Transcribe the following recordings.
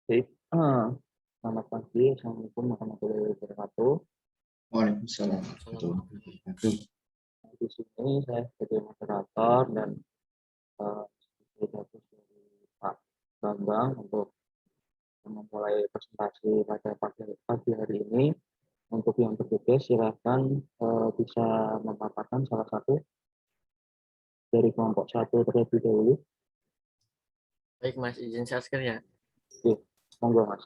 Baik, selamat pagi. Assalamualaikum warahmatullahi wabarakatuh. Waalaikumsalam warahmatullahi wabarakatuh. Di sini saya sebagai moderator dan sebagai dari Pak Bambang untuk memulai presentasi pada pagi hari ini. Untuk yang bertugas silakan bisa memaparkan salah satu dari kelompok satu terlebih dahulu. Baik Mas, izin share ya. Oke, monggo Mas.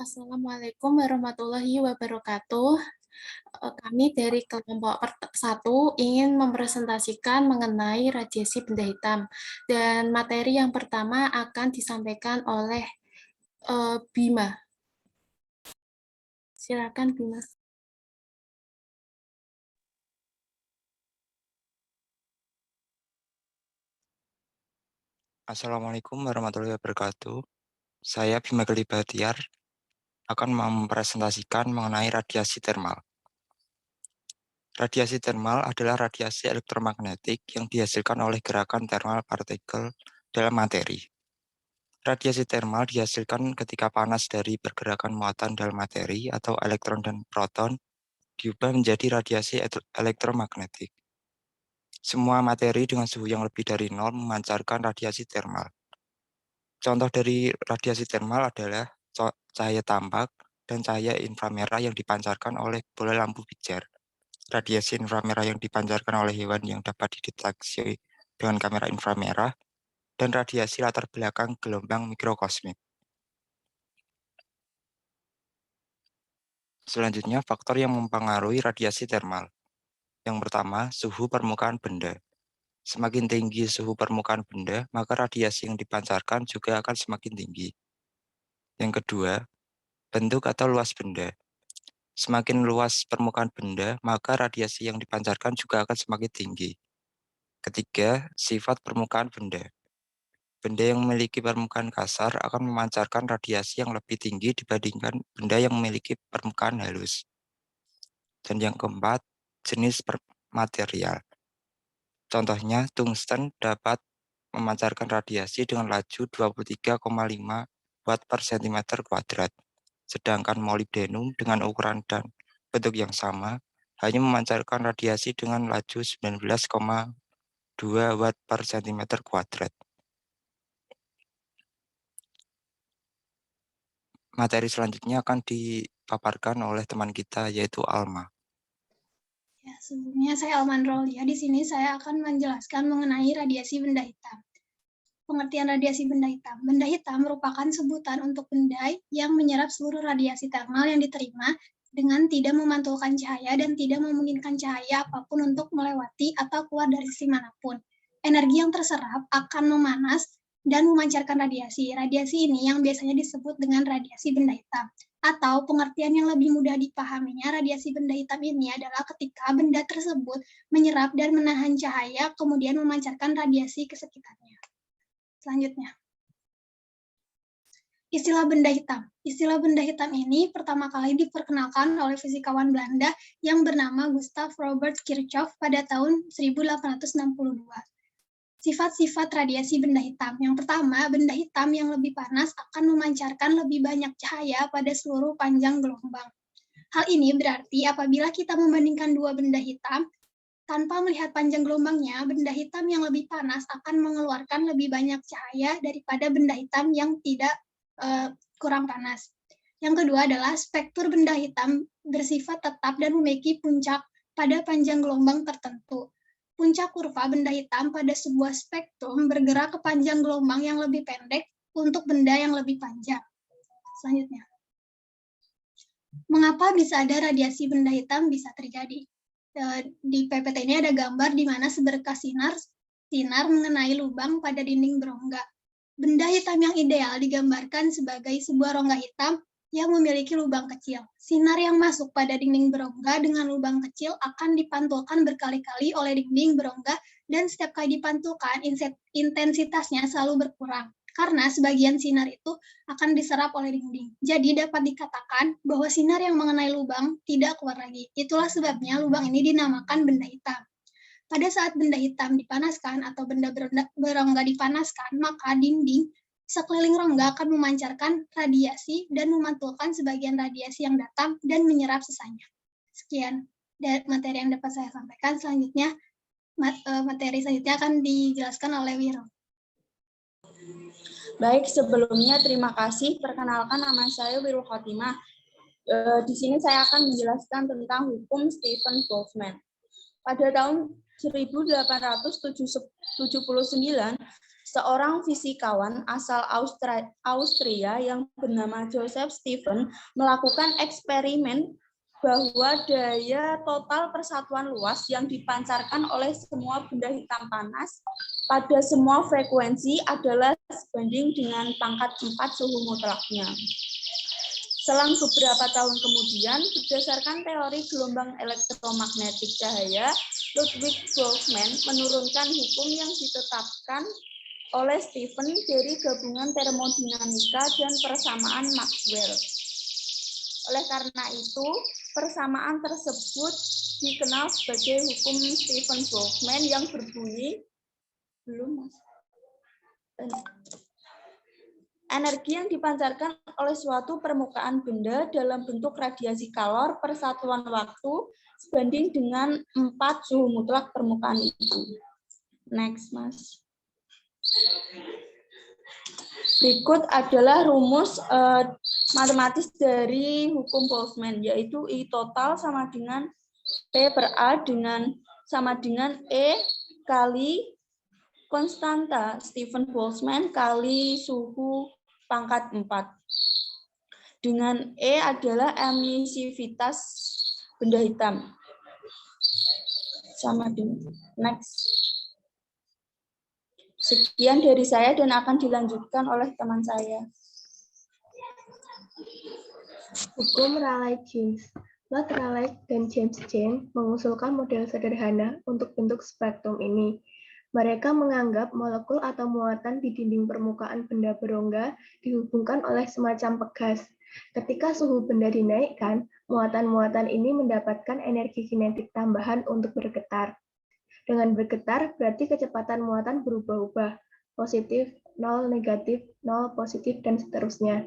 Assalamualaikum warahmatullahi wabarakatuh. Kami dari kelompok 1 ingin mempresentasikan mengenai radiasi benda hitam. Dan materi yang pertama akan disampaikan oleh Bima. Silakan Bima. Assalamualaikum warahmatullahi wabarakatuh. Saya Bima Geli Bahtiar akan mempresentasikan mengenai radiasi termal. Radiasi termal adalah radiasi elektromagnetik yang dihasilkan oleh gerakan termal partikel dalam materi. Radiasi termal dihasilkan ketika panas dari pergerakan muatan dalam materi atau elektron dan proton diubah menjadi radiasi elektromagnetik. Semua materi dengan suhu yang lebih dari 0 memancarkan radiasi termal. Contoh dari radiasi termal adalah cahaya tambak dan cahaya inframerah yang dipancarkan oleh bola lampu pijar. Radiasi inframerah yang dipancarkan oleh hewan yang dapat dideteksi dengan kamera inframerah, dan radiasi latar belakang gelombang mikrokosmik. Selanjutnya, faktor yang mempengaruhi radiasi termal. Yang pertama, suhu permukaan benda. Semakin tinggi suhu permukaan benda, maka radiasi yang dipancarkan juga akan semakin tinggi. Yang kedua, bentuk atau luas benda. Semakin luas permukaan benda, maka radiasi yang dipancarkan juga akan semakin tinggi. Ketiga, sifat permukaan benda. Benda yang memiliki permukaan kasar akan memancarkan radiasi yang lebih tinggi dibandingkan benda yang memiliki permukaan halus. Dan yang keempat, jenis material. Contohnya, tungsten dapat memancarkan radiasi dengan laju 23,5 watt per cm kuadrat. Sedangkan molybdenum dengan ukuran dan bentuk yang sama hanya memancarkan radiasi dengan laju 19,2 watt per cm kuadrat. Materi selanjutnya akan dipaparkan oleh teman kita, yaitu Alma. Ya, sebelumnya saya Alman Rolia. Di sini saya akan menjelaskan mengenai radiasi benda hitam. Pengertian radiasi benda hitam. Benda hitam merupakan sebutan untuk benda yang menyerap seluruh radiasi termal yang diterima dengan tidak memantulkan cahaya dan tidak memungkinkan cahaya apapun untuk melewati atau keluar dari sisi manapun. Energi yang terserap akan memanas dan memancarkan radiasi. Radiasi ini yang biasanya disebut dengan radiasi benda hitam. Atau pengertian yang lebih mudah dipahaminya, radiasi benda hitam ini adalah ketika benda tersebut menyerap dan menahan cahaya, kemudian memancarkan radiasi ke sekitarnya. Selanjutnya, istilah benda hitam. Istilah benda hitam ini pertama kali diperkenalkan oleh fisikawan Belanda yang bernama Gustav Robert Kirchhoff pada tahun 1862. Sifat-sifat radiasi benda hitam. Yang pertama, benda hitam yang lebih panas akan memancarkan lebih banyak cahaya pada seluruh panjang gelombang. Hal ini berarti apabila kita membandingkan dua benda hitam, tanpa melihat panjang gelombangnya, benda hitam yang lebih panas akan mengeluarkan lebih banyak cahaya daripada benda hitam yang tidak kurang panas. Yang kedua adalah spektur benda hitam bersifat tetap dan memiliki puncak pada panjang gelombang tertentu. Puncak kurva benda hitam pada sebuah spektrum bergerak ke panjang gelombang yang lebih pendek untuk benda yang lebih panjang. Selanjutnya, mengapa bisa ada radiasi benda hitam bisa terjadi? Di PPT ini ada gambar di mana seberkas sinar mengenai lubang pada dinding berongga. Benda hitam yang ideal digambarkan sebagai sebuah rongga hitam yang memiliki lubang kecil. Sinar yang masuk pada dinding berongga dengan lubang kecil akan dipantulkan berkali-kali oleh dinding berongga, dan setiap kali dipantulkan intensitasnya selalu berkurang karena sebagian sinar itu akan diserap oleh dinding. Jadi dapat dikatakan bahwa sinar yang mengenai lubang tidak keluar lagi. Itulah sebabnya lubang ini dinamakan benda hitam. Pada saat benda hitam dipanaskan atau benda berongga dipanaskan, maka dinding sekeliling rongga akan memancarkan radiasi dan memantulkan sebagian radiasi yang datang dan menyerap sisanya. Sekian materi yang dapat saya sampaikan. Selanjutnya, materi selanjutnya akan dijelaskan oleh Wiro. Baik, sebelumnya terima kasih. Perkenalkan, nama saya Wirul Khotimah. Di sini saya akan menjelaskan tentang hukum Stephen Boltzmann. Pada tahun 1879, seorang fisikawan asal Austria yang bernama Joseph Stephen melakukan eksperimen bahwa daya total persatuan luas yang dipancarkan oleh semua benda hitam panas pada semua frekuensi adalah sebanding dengan pangkat 4 suhu mutlaknya. Selang beberapa tahun kemudian, berdasarkan teori gelombang elektromagnetik cahaya, Ludwig Boltzmann menurunkan hukum yang ditetapkan oleh Stephen dari gabungan termodinamika dan persamaan Maxwell. Oleh karena itu, persamaan tersebut dikenal sebagai hukum Stephen Boltzmann yang berbunyi energi yang dipancarkan oleh suatu permukaan benda dalam bentuk radiasi kalor per satuan waktu sebanding dengan 4 suhu mutlak permukaan itu. Next, Mas. Berikut adalah rumus matematis dari hukum Boltzmann, yaitu I total sama dengan P per A sama dengan E kali konstanta Stephen Boltzmann kali suhu pangkat 4. Dengan E adalah emisivitas benda hitam. Sama dengan next. Sekian dari saya dan akan dilanjutkan oleh teman saya. Hukum Rayleigh-Jeans. Lord Rayleigh dan James Jeans mengusulkan model sederhana untuk bentuk spektrum ini. Mereka menganggap molekul atau muatan di dinding permukaan benda berongga dihubungkan oleh semacam pegas. Ketika suhu benda dinaikkan, muatan-muatan ini mendapatkan energi kinetik tambahan untuk bergetar. Dengan bergetar, berarti kecepatan muatan berubah-ubah, positif, 0, negatif, 0, positif, dan seterusnya.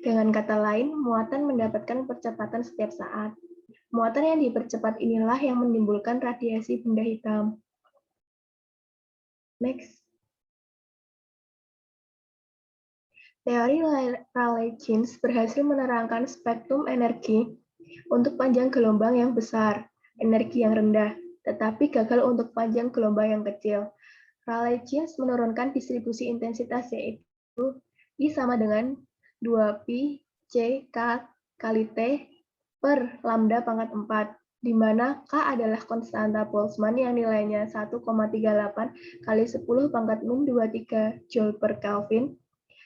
Dengan kata lain, muatan mendapatkan percepatan setiap saat. Muatan yang dipercepat inilah yang menimbulkan radiasi benda hitam. Next. Teori Rayleigh-Jeans berhasil menerangkan spektrum energi untuk panjang gelombang yang besar, energi yang rendah, tetapi gagal untuk panjang gelombang yang kecil. Rayleigh-Jeans menurunkan distribusi intensitas, yaitu I sama dengan 2pi C K kali T per lambda pangkat 4. Di mana K adalah konstanta Boltzmann yang nilainya 1,38 kali 10 pangkat min 23 Joule per Kelvin,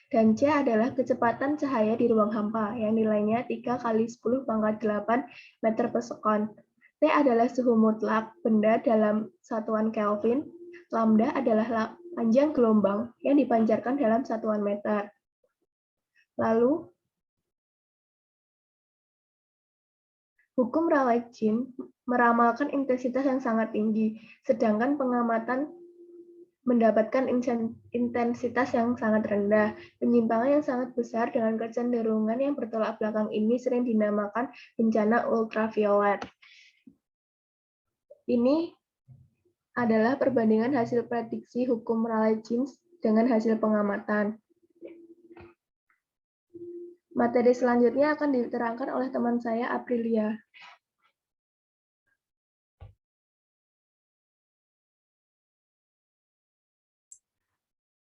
dan C adalah kecepatan cahaya di ruang hampa yang nilainya 3 kali 10 pangkat 8 meter per sekon. T adalah suhu mutlak benda dalam satuan Kelvin, lambda adalah panjang gelombang yang dipancarkan dalam satuan meter. Lalu, hukum Rayleigh-Jeans meramalkan intensitas yang sangat tinggi, sedangkan pengamatan mendapatkan intensitas yang sangat rendah. Penyimpangan yang sangat besar dengan kecenderungan yang bertolak belakang ini sering dinamakan bencana ultraviolet. Ini adalah perbandingan hasil prediksi hukum Rayleigh-Jeans dengan hasil pengamatan. Materi selanjutnya akan diterangkan oleh teman saya, Aprilia.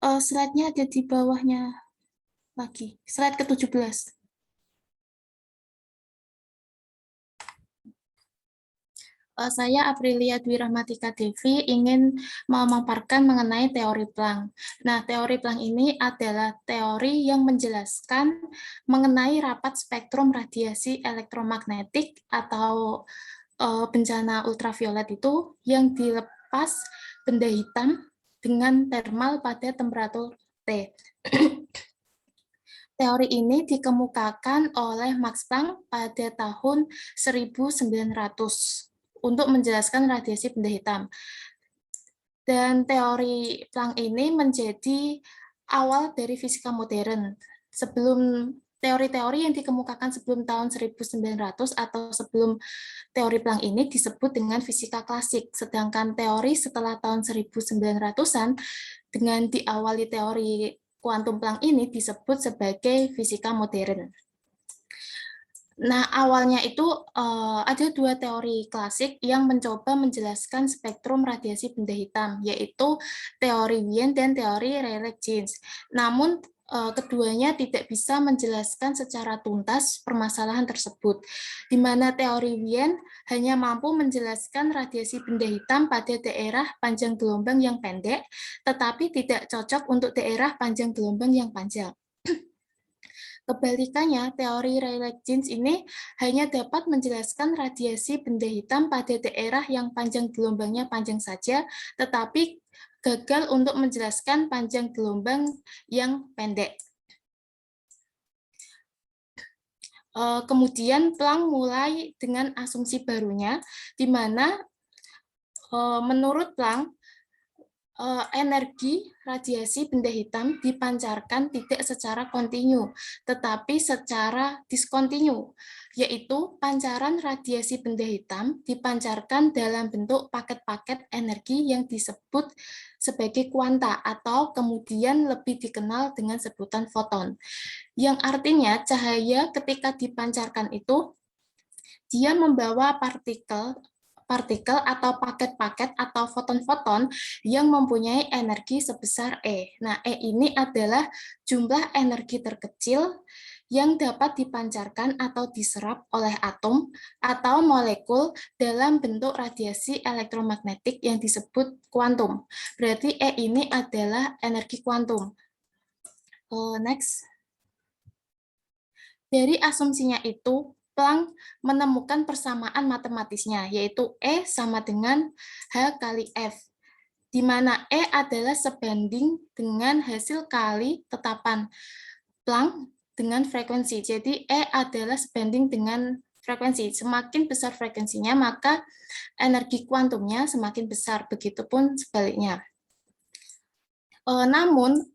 Slide-nya ada di bawahnya lagi. Slide ke-17. Saya Aprilia Dwi Rahmatika Devi ingin memaparkan mengenai teori Planck. Nah, teori Planck ini adalah teori yang menjelaskan mengenai rapat spektrum radiasi elektromagnetik atau bencana ultraviolet itu yang dilepas benda hitam dengan thermal pada temperatur T. Teori ini dikemukakan oleh Max Planck pada tahun 1900 untuk menjelaskan radiasi benda hitam. Dan teori Planck ini menjadi awal dari fisika modern. Sebelum teori-teori yang dikemukakan sebelum tahun 1900 atau sebelum teori Planck ini disebut dengan fisika klasik, sedangkan teori setelah tahun 1900-an dengan diawali teori kuantum Planck ini disebut sebagai fisika modern. Nah, awalnya itu ada dua teori klasik yang mencoba menjelaskan spektrum radiasi benda hitam, yaitu teori Wien dan teori Rayleigh-Jeans. Namun, keduanya tidak bisa menjelaskan secara tuntas permasalahan tersebut, di mana teori Wien hanya mampu menjelaskan radiasi benda hitam pada daerah panjang gelombang yang pendek, tetapi tidak cocok untuk daerah panjang gelombang yang panjang. Kebalikannya, teori Rayleigh-Jeans ini hanya dapat menjelaskan radiasi benda hitam pada daerah yang panjang gelombangnya panjang saja, tetapi gagal untuk menjelaskan panjang gelombang yang pendek. Kemudian Planck mulai dengan asumsi barunya, di mana menurut Planck, energi radiasi benda hitam dipancarkan tidak secara kontinu, tetapi secara diskontinu, yaitu pancaran radiasi benda hitam dipancarkan dalam bentuk paket-paket energi yang disebut sebagai kuanta atau kemudian lebih dikenal dengan sebutan foton. Yang artinya cahaya ketika dipancarkan itu dia membawa partikel atau paket-paket atau foton-foton yang mempunyai energi sebesar E. Nah, E ini adalah jumlah energi terkecil yang dapat dipancarkan atau diserap oleh atom atau molekul dalam bentuk radiasi elektromagnetik yang disebut kuantum. Berarti E ini adalah energi kuantum. Next. Dari asumsinya itu, Planck menemukan persamaan matematisnya, yaitu E sama dengan H kali F, di mana E adalah sebanding dengan hasil kali tetapan Planck dengan frekuensi. Jadi E adalah sebanding dengan frekuensi. Semakin besar frekuensinya, maka energi kuantumnya semakin besar, begitupun sebaliknya. Namun,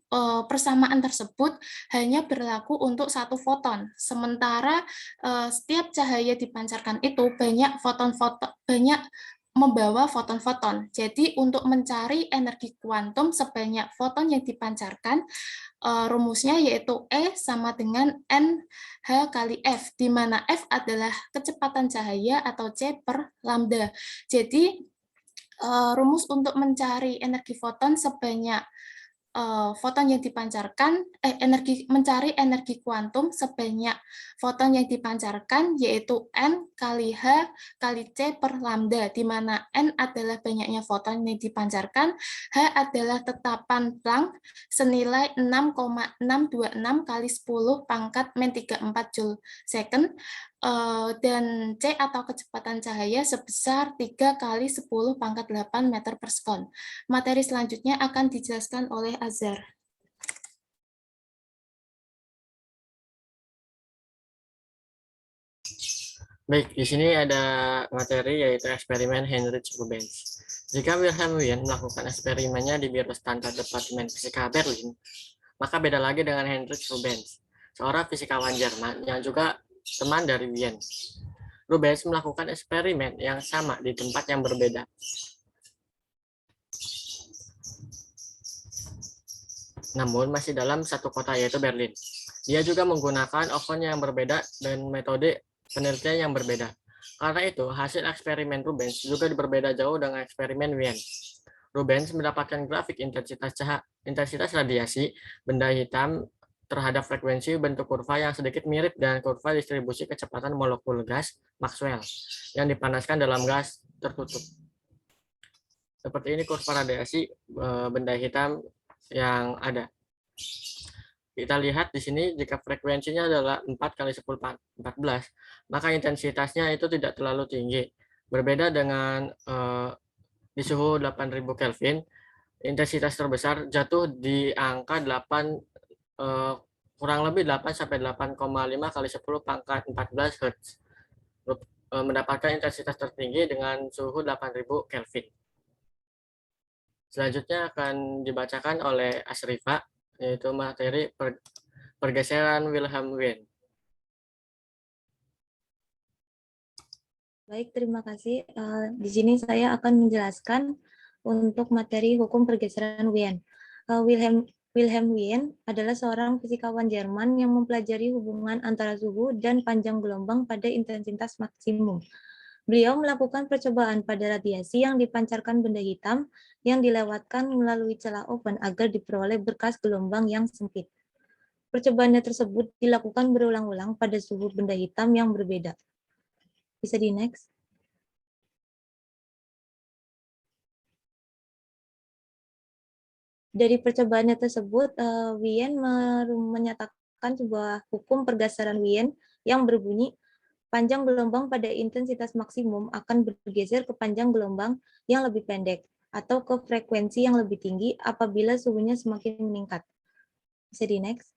persamaan tersebut hanya berlaku untuk satu foton, sementara setiap cahaya dipancarkan itu banyak membawa foton-foton. Jadi, untuk mencari energi kuantum sebanyak foton yang dipancarkan, rumusnya yaitu E sama dengan NH kali F, di mana F adalah kecepatan cahaya atau C per lambda. Jadi, rumus untuk mencari energi foton sebanyak foton yang dipancarkan, mencari energi kuantum sebanyak foton yang dipancarkan, yaitu N kali H kali C per lambda, di mana N adalah banyaknya foton yang dipancarkan, H adalah tetapan Planck senilai 6,626 kali 10 pangkat min 34 Joule second, dan C atau kecepatan cahaya sebesar 3 kali 10 pangkat 8 meter per sekon. Materi selanjutnya akan dijelaskan oleh Azhar. Baik, di sini ada materi yaitu eksperimen Heinrich-Rubens. Jika Wilhelm Wien melakukan eksperimennya di Biro Standar Departemen Fisika Berlin, maka beda lagi dengan Heinrich Rubens, seorang fisikawan Jerman yang juga teman dari Wien. Rubens melakukan eksperimen yang sama di tempat yang berbeda. Namun masih dalam satu kota, yaitu Berlin. Dia juga menggunakan oven yang berbeda dan metode penelitian yang berbeda. Karena itu, hasil eksperimen Rubens juga berbeda jauh dengan eksperimen Wien. Rubens mendapatkan grafik intensitas radiasi benda hitam terhadap frekuensi bentuk kurva yang sedikit mirip dengan kurva distribusi kecepatan molekul gas Maxwell yang dipanaskan dalam gas tertutup. Seperti ini kurva radiasi benda hitam yang ada. Kita lihat di sini jika frekuensinya adalah 4 kali 10 14, maka intensitasnya itu tidak terlalu tinggi. Berbeda dengan di suhu 8000 Kelvin, intensitas terbesar jatuh di angka 8 kurang lebih 8 sampai 8,5 kali 10 pangkat 14 Hz. Mendapatkan intensitas tertinggi dengan suhu 8000 Kelvin. Selanjutnya akan dibacakan oleh Asrifa, yaitu materi pergeseran Wilhelm Wien. Baik, terima kasih. Di sini saya akan menjelaskan untuk materi hukum pergeseran Wien. Wilhelm Wien adalah seorang fisikawan Jerman yang mempelajari hubungan antara suhu dan panjang gelombang pada intensitas maksimum. Beliau melakukan percobaan pada radiasi yang dipancarkan benda hitam yang dilewatkan melalui celah oven agar diperoleh berkas gelombang yang sempit. Percobaannya tersebut dilakukan berulang-ulang pada suhu benda hitam yang berbeda. Bisa di next. Dari percobaannya tersebut, Wien menyatakan sebuah hukum pergeseran Wien yang berbunyi panjang gelombang pada intensitas maksimum akan bergeser ke panjang gelombang yang lebih pendek atau ke frekuensi yang lebih tinggi apabila suhunya semakin meningkat. Bisa di next.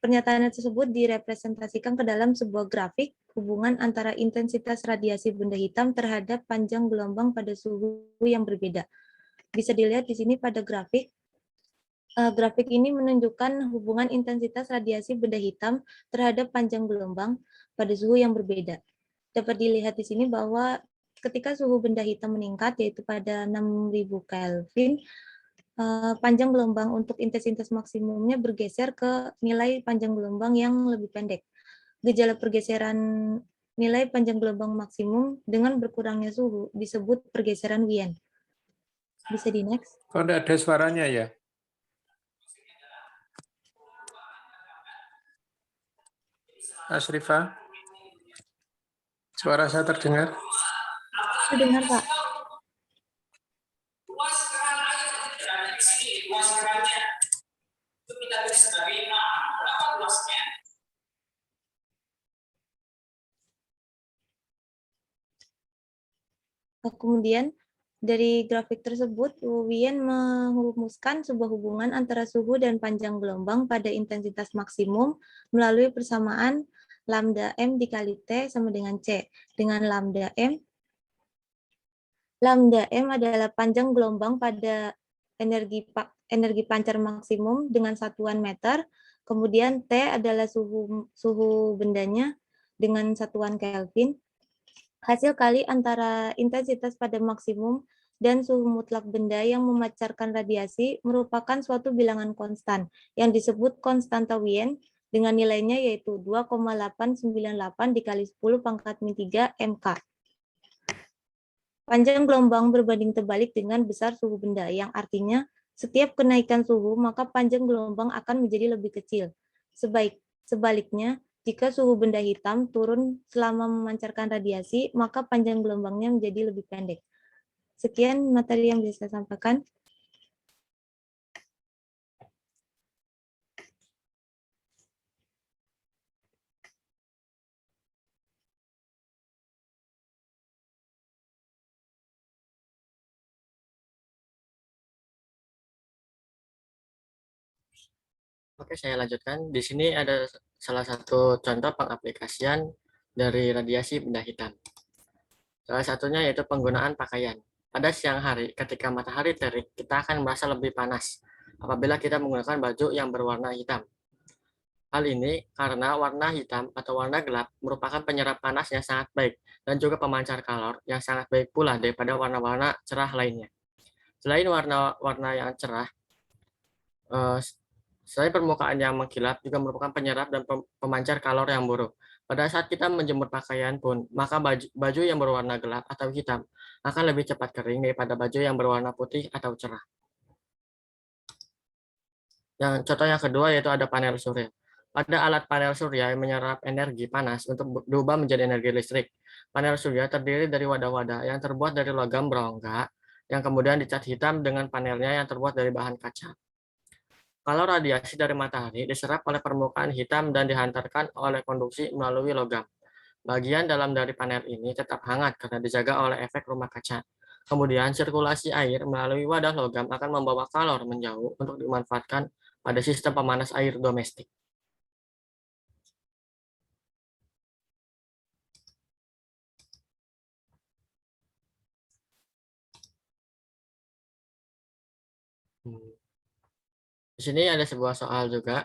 Pernyataan tersebut direpresentasikan ke dalam sebuah grafik hubungan antara intensitas radiasi benda hitam terhadap panjang gelombang pada suhu yang berbeda. Bisa dilihat di sini pada grafik. Grafik ini menunjukkan hubungan intensitas radiasi benda hitam terhadap panjang gelombang pada suhu yang berbeda. Dapat dilihat di sini bahwa ketika suhu benda hitam meningkat, yaitu pada 6000 Kelvin, panjang gelombang untuk intensitas maksimumnya bergeser ke nilai panjang gelombang yang lebih pendek. Gejala pergeseran nilai panjang gelombang maksimum dengan berkurangnya suhu disebut pergeseran Wien. Bisa di next. Kok tidak ada suaranya ya? Asrifa, suara saya terdengar? Terdengar, Pak. Kemudian dari grafik tersebut, Wien merumuskan sebuah hubungan antara suhu dan panjang gelombang pada intensitas maksimum melalui persamaan lambda M dikali T sama dengan C. Dengan lambda M adalah panjang gelombang pada energi pancar maksimum dengan satuan meter, kemudian T adalah suhu bendanya dengan satuan Kelvin. Hasil kali antara intensitas pada maksimum dan suhu mutlak benda yang memancarkan radiasi merupakan suatu bilangan konstan yang disebut konstanta Wien dengan nilainya yaitu 2,898 dikali 10 pangkat min 3 MK. Panjang gelombang berbanding terbalik dengan besar suhu benda, yang artinya setiap kenaikan suhu maka panjang gelombang akan menjadi lebih kecil. Sebaliknya, jika suhu benda hitam turun selama memancarkan radiasi, maka panjang gelombangnya menjadi lebih pendek. Sekian materi yang bisa saya sampaikan. Oke, saya lanjutkan. Di sini ada salah satu contoh pengaplikasian dari radiasi benda hitam. Salah satunya yaitu penggunaan pakaian. Pada siang hari, ketika matahari terik, kita akan merasa lebih panas apabila kita menggunakan baju yang berwarna hitam. Hal ini karena warna hitam atau warna gelap merupakan penyerap panas yang sangat baik dan juga pemancar kalor yang sangat baik pula daripada warna-warna cerah lainnya. Selain warna-warna yang cerah, selain permukaan yang mengkilap juga merupakan penyerap dan pemancar kalor yang buruk. Pada saat kita menjemur pakaian pun, maka baju yang berwarna gelap atau hitam akan lebih cepat kering daripada baju yang berwarna putih atau cerah. Contoh yang kedua yaitu ada panel surya. Pada alat panel surya yang menyerap energi panas untuk diubah menjadi energi listrik. Panel surya terdiri dari wadah-wadah yang terbuat dari logam berongga yang kemudian dicat hitam dengan panelnya yang terbuat dari bahan kaca. Kalau radiasi dari matahari diserap oleh permukaan hitam dan dihantarkan oleh konduksi melalui logam. Bagian dalam dari panel ini tetap hangat karena dijaga oleh efek rumah kaca. Kemudian sirkulasi air melalui wadah logam akan membawa kalor menjauh untuk dimanfaatkan pada sistem pemanas air domestik. Di sini ada sebuah soal juga.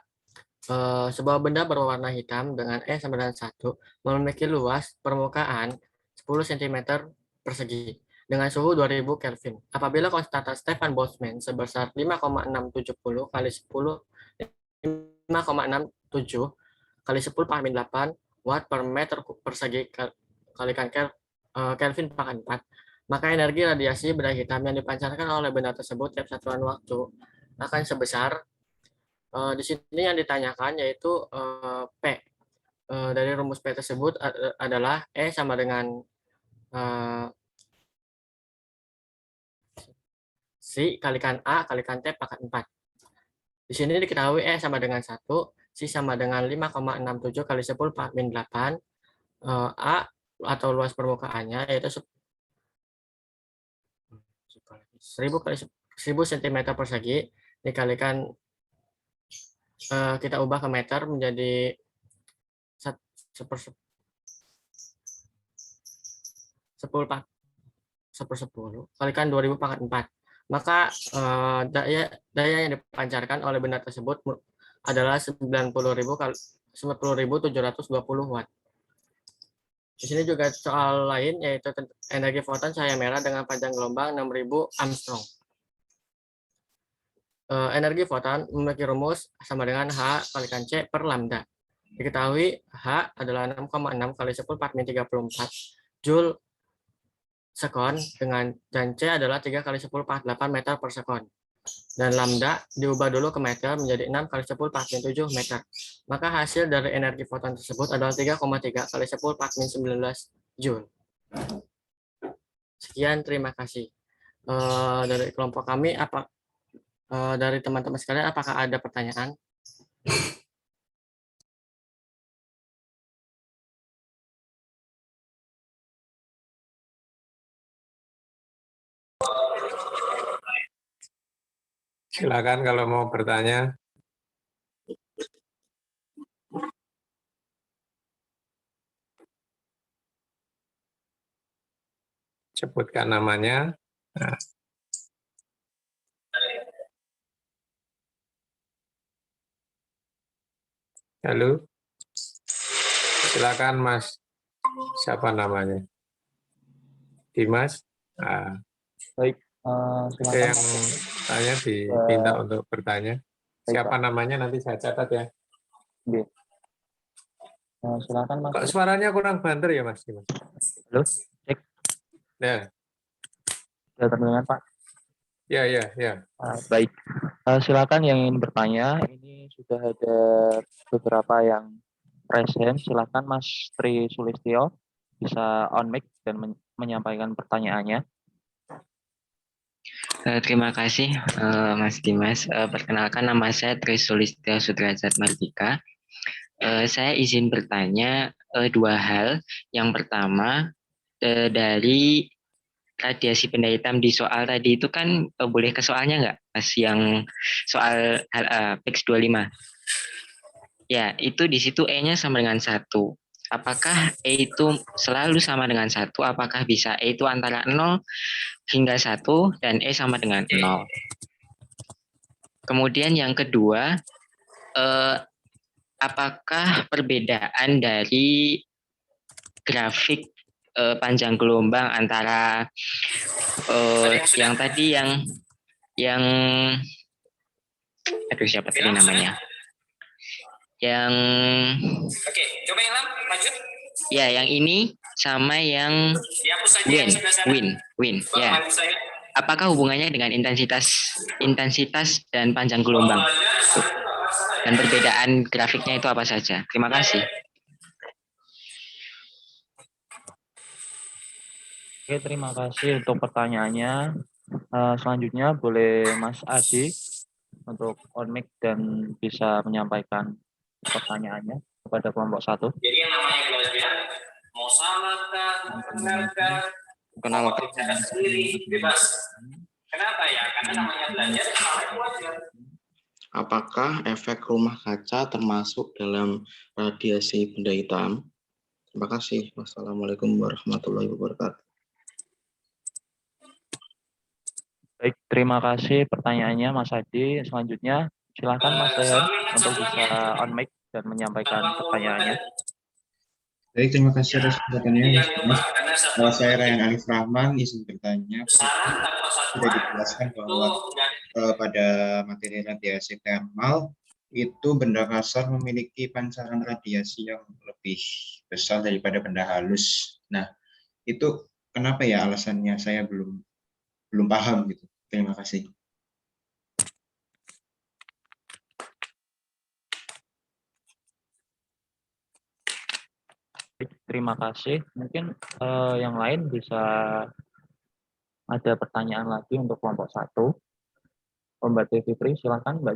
Sebuah benda berwarna hitam dengan E sama dengan 1 memiliki luas permukaan 10 cm persegi dengan suhu 2000 Kelvin. Apabila konstanta Stefan Boltzmann sebesar 5,670 kali 10 5,67 kali 10⁻8 watt per meter persegi kalikan Kelvin pangkat 4, maka energi radiasi benda hitam yang dipancarkan oleh benda tersebut tiap satuan waktu akan sebesar, di sini yang ditanyakan yaitu P. Dari rumus P tersebut adalah E sama dengan Si kalikan A kalikan T pangkat 4. Di sini diketahui E sama dengan 1, Si sama dengan 5,67 kali 10⁻8, A atau luas permukaannya yaitu 1000 kali 1000 cm persegi dikalikan kita ubah ke meter menjadi 10 kalikan 2000 pangkat 4. Maka daya yang dipancarkan oleh benda tersebut adalah 90.720 watt. Di sini juga soal lain yaitu energi foton cahaya merah dengan panjang gelombang 6000 Armstrong. Energi foton memiliki rumus sama dengan H kalikan C per lambda. Diketahui H adalah 6,6 kali 10⁻34 Joule sekon dan C adalah 3 kali 10⁻8 meter per sekon. Dan lambda diubah dulu ke meter menjadi 6 kali 10⁻7 meter. Maka hasil dari energi foton tersebut adalah 3,3 kali 10⁻19 Joule. Sekian, terima kasih. Dari kelompok kami, dari teman-teman sekalian, apakah ada pertanyaan? Silakan kalau mau bertanya. Sebutkan namanya. Nah. Halo. Silakan Mas. Siapa namanya? Dimas. Nah. Baik. Silakan. Yang tanya diminta untuk bertanya. Siapa namanya nanti saya catat ya. Silakan Mas. Kok suaranya kurang banter ya Mas? Halo, cek. Ya. Sudah terdengar Pak? Ya. Baik. Silakan yang ingin bertanya. Ini sudah ada beberapa yang present. Silakan Mas Tri Sulistyo bisa on mic dan menyampaikan pertanyaannya. Terima kasih Mas Dimas. Perkenalkan nama saya Tri Sulistyo Sudrajat Mardika. Saya izin bertanya dua hal. Yang pertama dari radiasi benda hitam di soal tadi itu kan boleh ke soalnya nggak Mas, yang soal PX25? Ya, itu di situ E-nya sama dengan 1. Apakah E itu selalu sama dengan 1? Apakah bisa E itu antara 0 hingga 1 dan E sama dengan 0? Kemudian yang kedua, apakah perbedaan dari grafik panjang gelombang antara yang tadi yang aduh siapa tadi namanya? Yang Oke, coba yang lanjut. Ya, yang ini sama yang win. Ya. Apakah hubungannya dengan intensitas dan panjang gelombang? Dan perbedaan grafiknya itu apa saja? Terima kasih. Oke, terima kasih untuk pertanyaannya. Selanjutnya boleh Mas Adi untuk on mic dan bisa menyampaikan pertanyaannya kepada kelompok 1. Jadi yang namanya belajar, mau salah kah, mau benar kah, mau pakai cara sendiri, bebas. Kenapa ya? Karena namanya belajar, salah itu wajar. Apakah efek rumah kaca termasuk dalam radiasi benda hitam? Terima kasih. Wassalamualaikum warahmatullahi wabarakatuh. Baik, terima kasih pertanyaannya Mas Adi. Selanjutnya silakan Mas Rehan untuk bisa on mic dan menyampaikan pertanyaannya. Baik, terima kasih atas kesempatannya, Mas. Saya Ryan Alif Rahman, izin bertanya. Sudah dijelaskan bahwa pada materi radiasi thermal itu benda kasar memiliki pancaran radiasi yang lebih besar daripada benda halus. Nah, itu kenapa ya alasannya? Saya belum paham gitu. Terima kasih. Terima kasih. Mungkin yang lain bisa ada pertanyaan lagi untuk kelompok 1. Mbak Devitri, silakan Mbak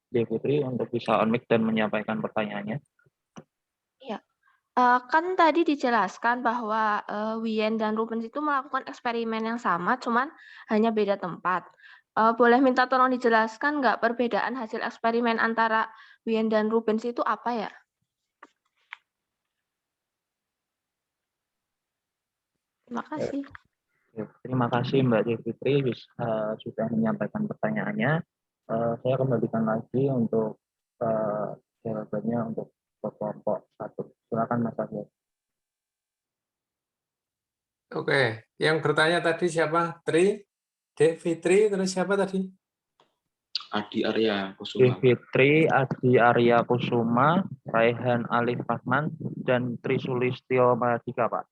Devitri untuk bisa on mic dan menyampaikan pertanyaannya. Iya, kan tadi dijelaskan bahwa Wien dan Rubens itu melakukan eksperimen yang sama, cuman hanya beda tempat. Boleh minta tolong dijelaskan nggak perbedaan hasil eksperimen antara Wien dan Rubens itu apa ya? Terima kasih. Terima kasih Mbak Devitri sudah menyampaikan pertanyaannya. Saya kembalikan lagi untuk jawabannya untuk kelompok 1. Silakan Mas Arya. Oke, yang bertanya tadi siapa? Fitri, terus siapa tadi? Adi Arya Kusuma. Fitri, Adi Arya Kusuma, Raihan Alif Rahman, dan Trisulistyo Mahardika, Pak.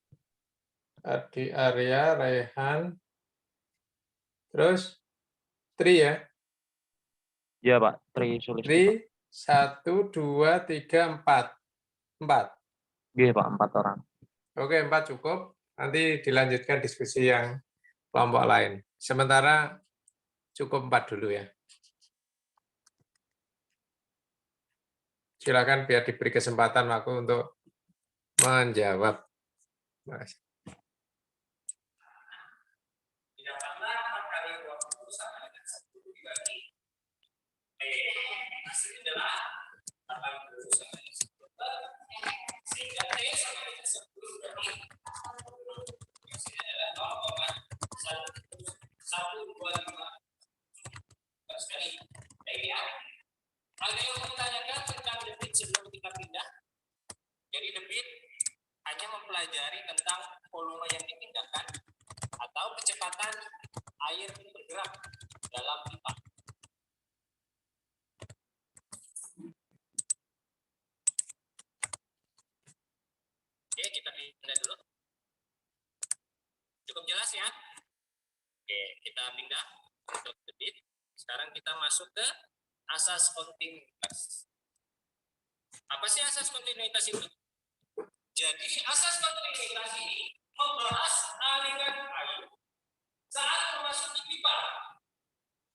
Adi Arya, Raihan, terus Tri ya? Iya Pak, Trisulistyo. Tri, 1, 2, 3, 4. 4. Iya Pak, 4 orang. Oke, 4 cukup. Nanti dilanjutkan diskusi yang kelompok lain. Sementara cukup 4 dulu ya. Silakan biar diberi kesempatan waktu untuk menjawab. Terima kasih. Ada yang menanyakan tentang debit sebelum kita pindah. Jadi debit hanya mempelajari tentang volume yang dipindahkan atau kecepatan air bergerak dalam pipa. Oke, kita pindah dulu. Cukup jelas ya? Oke, kita pindah untuk debit. Sekarang kita masuk ke asas kontinuitas. Apa sih asas kontinuitas itu? Jadi asas kontinuitas ini membahas aliran air saat memasuki pipa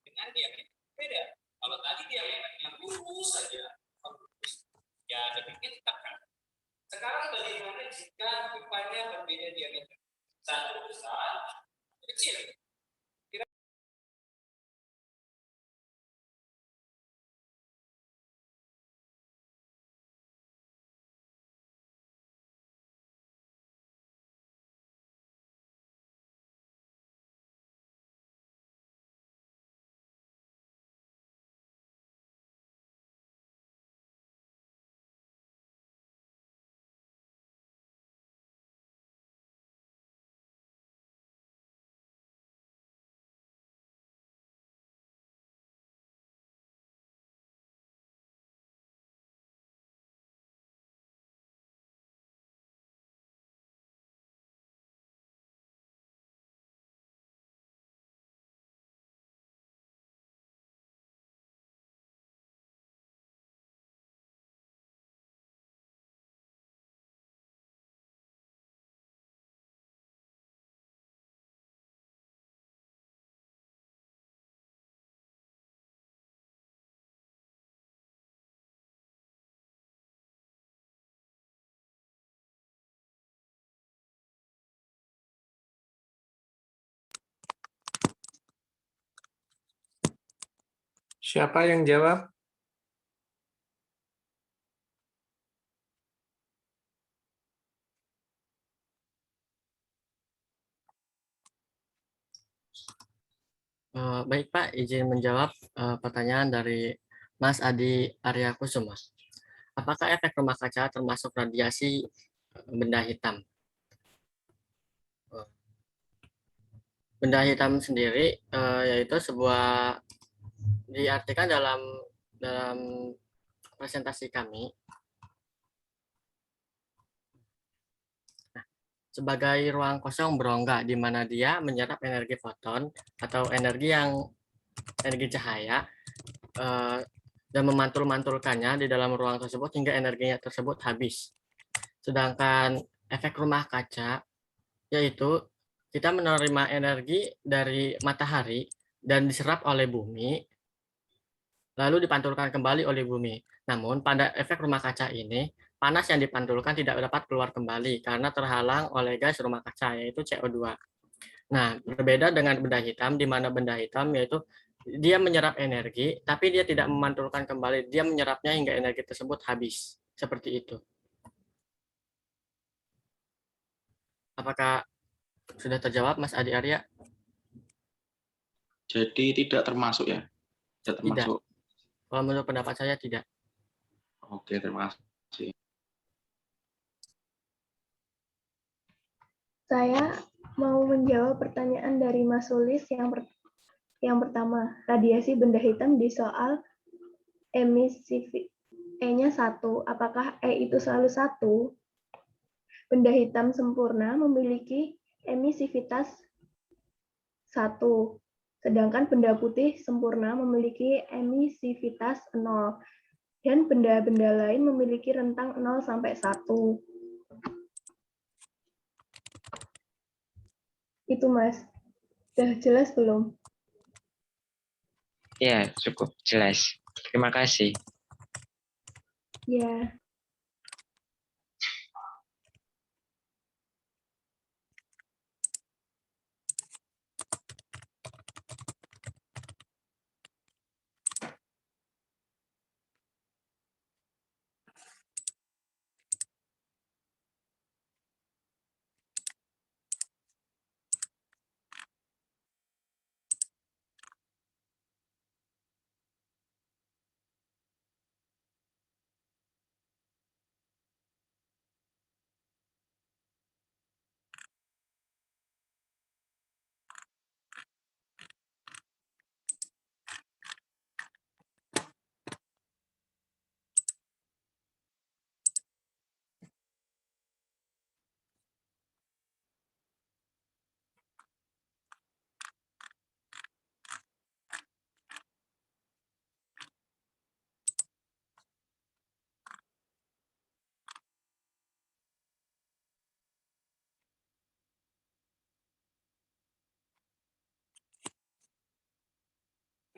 dengan diameter beda. Kalau tadi diameternya lurus saja, ya debitnya tetap kan. Sekarang bagaimana jika pipanya berbeda diameter? Satu besar, kecil. Siapa yang jawab? Baik Pak, izin menjawab pertanyaan dari Mas Adi Arya Kusuma. Apakah efek rumah kaca termasuk radiasi benda hitam? Benda hitam sendiri yaitu sebuah, diartikan dalam presentasi kami sebagai ruang kosong berongga di mana dia menyerap energi foton atau energi cahaya dan memantul-mantulkannya di dalam ruang tersebut hingga energinya tersebut habis. Sedangkan efek rumah kaca yaitu kita menerima energi dari matahari dan diserap oleh bumi, lalu dipantulkan kembali oleh bumi. Namun pada efek rumah kaca ini, panas yang dipantulkan tidak dapat keluar kembali karena terhalang oleh gas rumah kaca, yaitu CO2. Nah, berbeda dengan benda hitam, di mana benda hitam yaitu dia menyerap energi, tapi dia tidak memantulkan kembali. Dia menyerapnya hingga energi tersebut habis. Seperti itu. Apakah sudah terjawab, Mas Adi Arya? Jadi tidak termasuk ya? Tidak termasuk. Tidak. Kalau menurut pendapat saya tidak. Oke, terima kasih. Saya mau menjawab pertanyaan dari Mas Sulis yang pertama, radiasi benda hitam di soal emisi E-nya 1. Apakah E itu selalu 1? Benda hitam sempurna memiliki emisivitas 1, sedangkan benda putih sempurna memiliki emisivitas 0, dan benda-benda lain memiliki rentang 0 sampai 1. Itu Mas. Sudah jelas belum? Ya, cukup jelas. Terima kasih. Ya.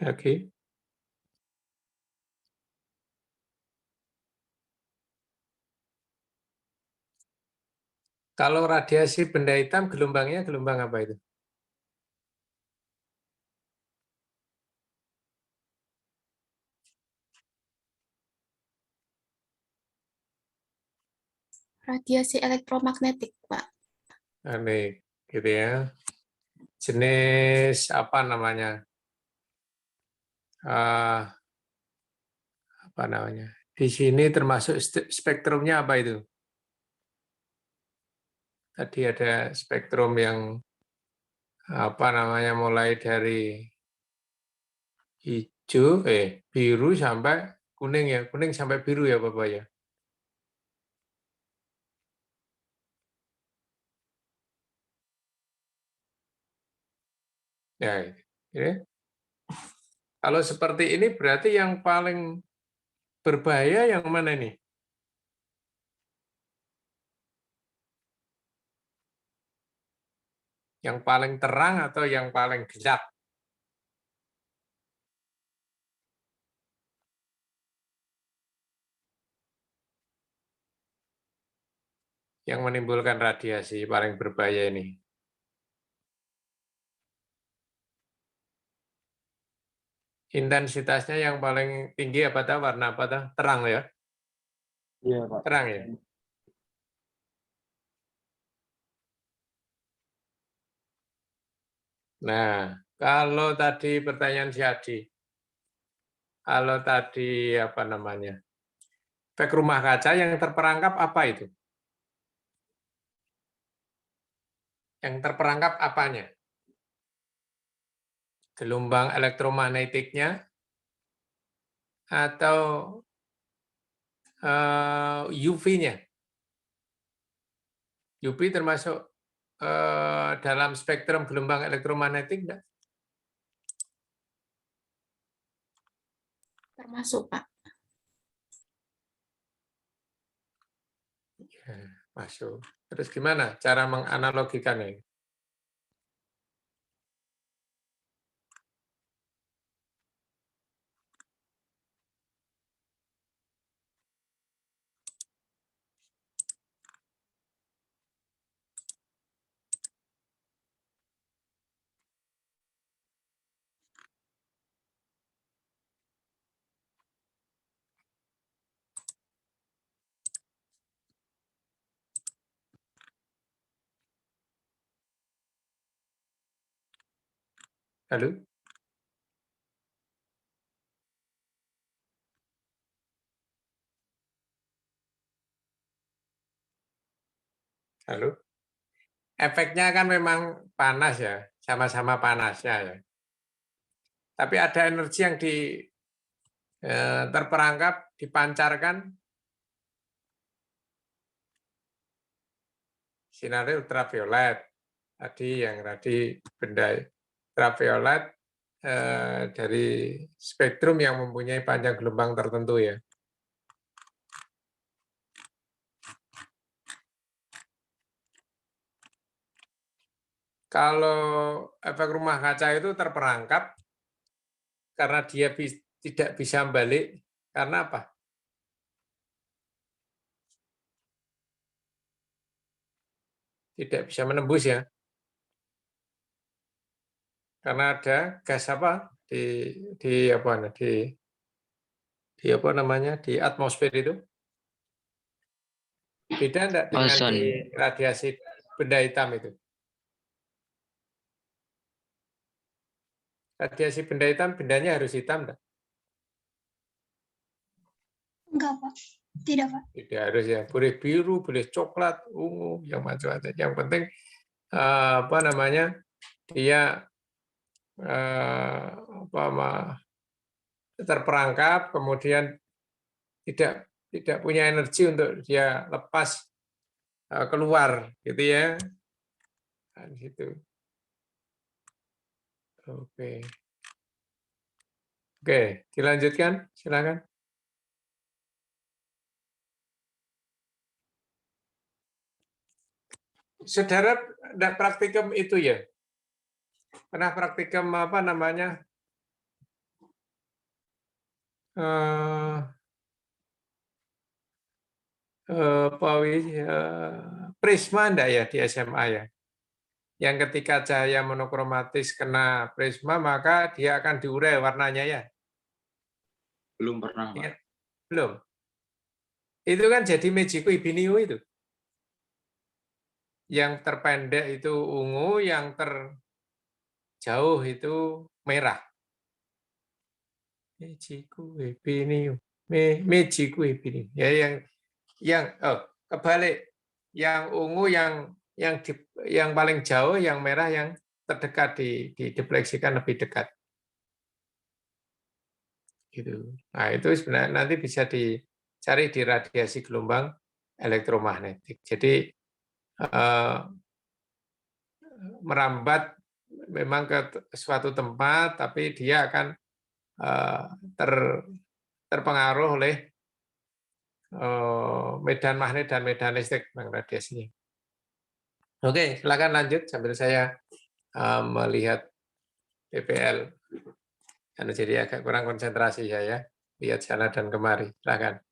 Oke. Kalau radiasi benda hitam, gelombangnya gelombang apa itu? Radiasi elektromagnetik, Pak. Aneh, gitu ya. Jenis apa namanya? Apa namanya? Di sini termasuk spektrumnya apa itu? Tadi ada spektrum yang apa namanya, mulai dari hijau, biru sampai kuning ya, kuning sampai biru ya Bapak ya. Ya, ini. Kalau seperti ini berarti yang paling berbahaya yang mana nih? Yang paling terang atau yang paling gelap? Yang menimbulkan radiasi paling berbahaya ini. Intensitasnya yang paling tinggi apa tahu, warna apa tahu? Terang ya? Iya, Pak. Terang ya? Nah, kalau tadi pertanyaan si Adi, kalau tadi apa namanya, efek rumah kaca yang terperangkap apa itu? Yang terperangkap apanya? Gelombang elektromagnetiknya atau UV-nya? UV termasuk dalam spektrum gelombang elektromagnetik enggak? Termasuk, Pak. Ya, masuk. Terus gimana cara menganalogikannya? Halo? Halo? Efeknya kan memang panas ya, sama-sama panasnya ya. Tapi ada energi yang terperangkap, dipancarkan, sinar ultraviolet. Tadi benda ultraviolet dari spektrum yang mempunyai panjang gelombang tertentu ya. Kalau efek rumah kaca itu terperangkap karena dia tidak bisa balik, karena apa? Tidak bisa menembus ya. Karena ada gas apa di apa namanya, di atmosfer itu. Beda enggak dengan Ozon. di radiasi benda hitam itu? Radiasi benda hitam, bendanya harus hitam enggak? Enggak, Pak. Tidak, Pak. Tidak harus ya, boleh biru, boleh coklat, ungu, yang macam-macam. Yang penting apa namanya, dia terperangkap, kemudian tidak punya energi untuk dia lepas keluar, gitu ya. Nah, gitu. Oke, dilanjutkan, silakan. Saudara tidak praktikum itu ya? Pernah praktikum apa namanya? Prisma enggak ya di SMA ya? Yang ketika cahaya monokromatis kena prisma, maka dia akan diurai warnanya ya? Belum pernah, Pak. Ingat? Belum? Itu kan jadi Meiji Ibiniu itu. Yang terpendek itu ungu, yang terjauh itu merah. Meiji Ibiniu. Meiji Ibiniu. Ya, yang kebalik. Yang ungu yang paling jauh, yang merah yang terdekat, didefleksikan lebih dekat. Gitu. Nah, itu sebenarnya nanti bisa dicari di radiasi gelombang elektromagnetik. Jadi merambat memang ke suatu tempat, tapi dia akan terpengaruh oleh medan magnet dan medan listrik radiasinya. Oke, silakan lanjut sambil saya melihat PPL. Karena jadi agak kurang konsentrasi saya, lihat sana dan kemari. Silakan.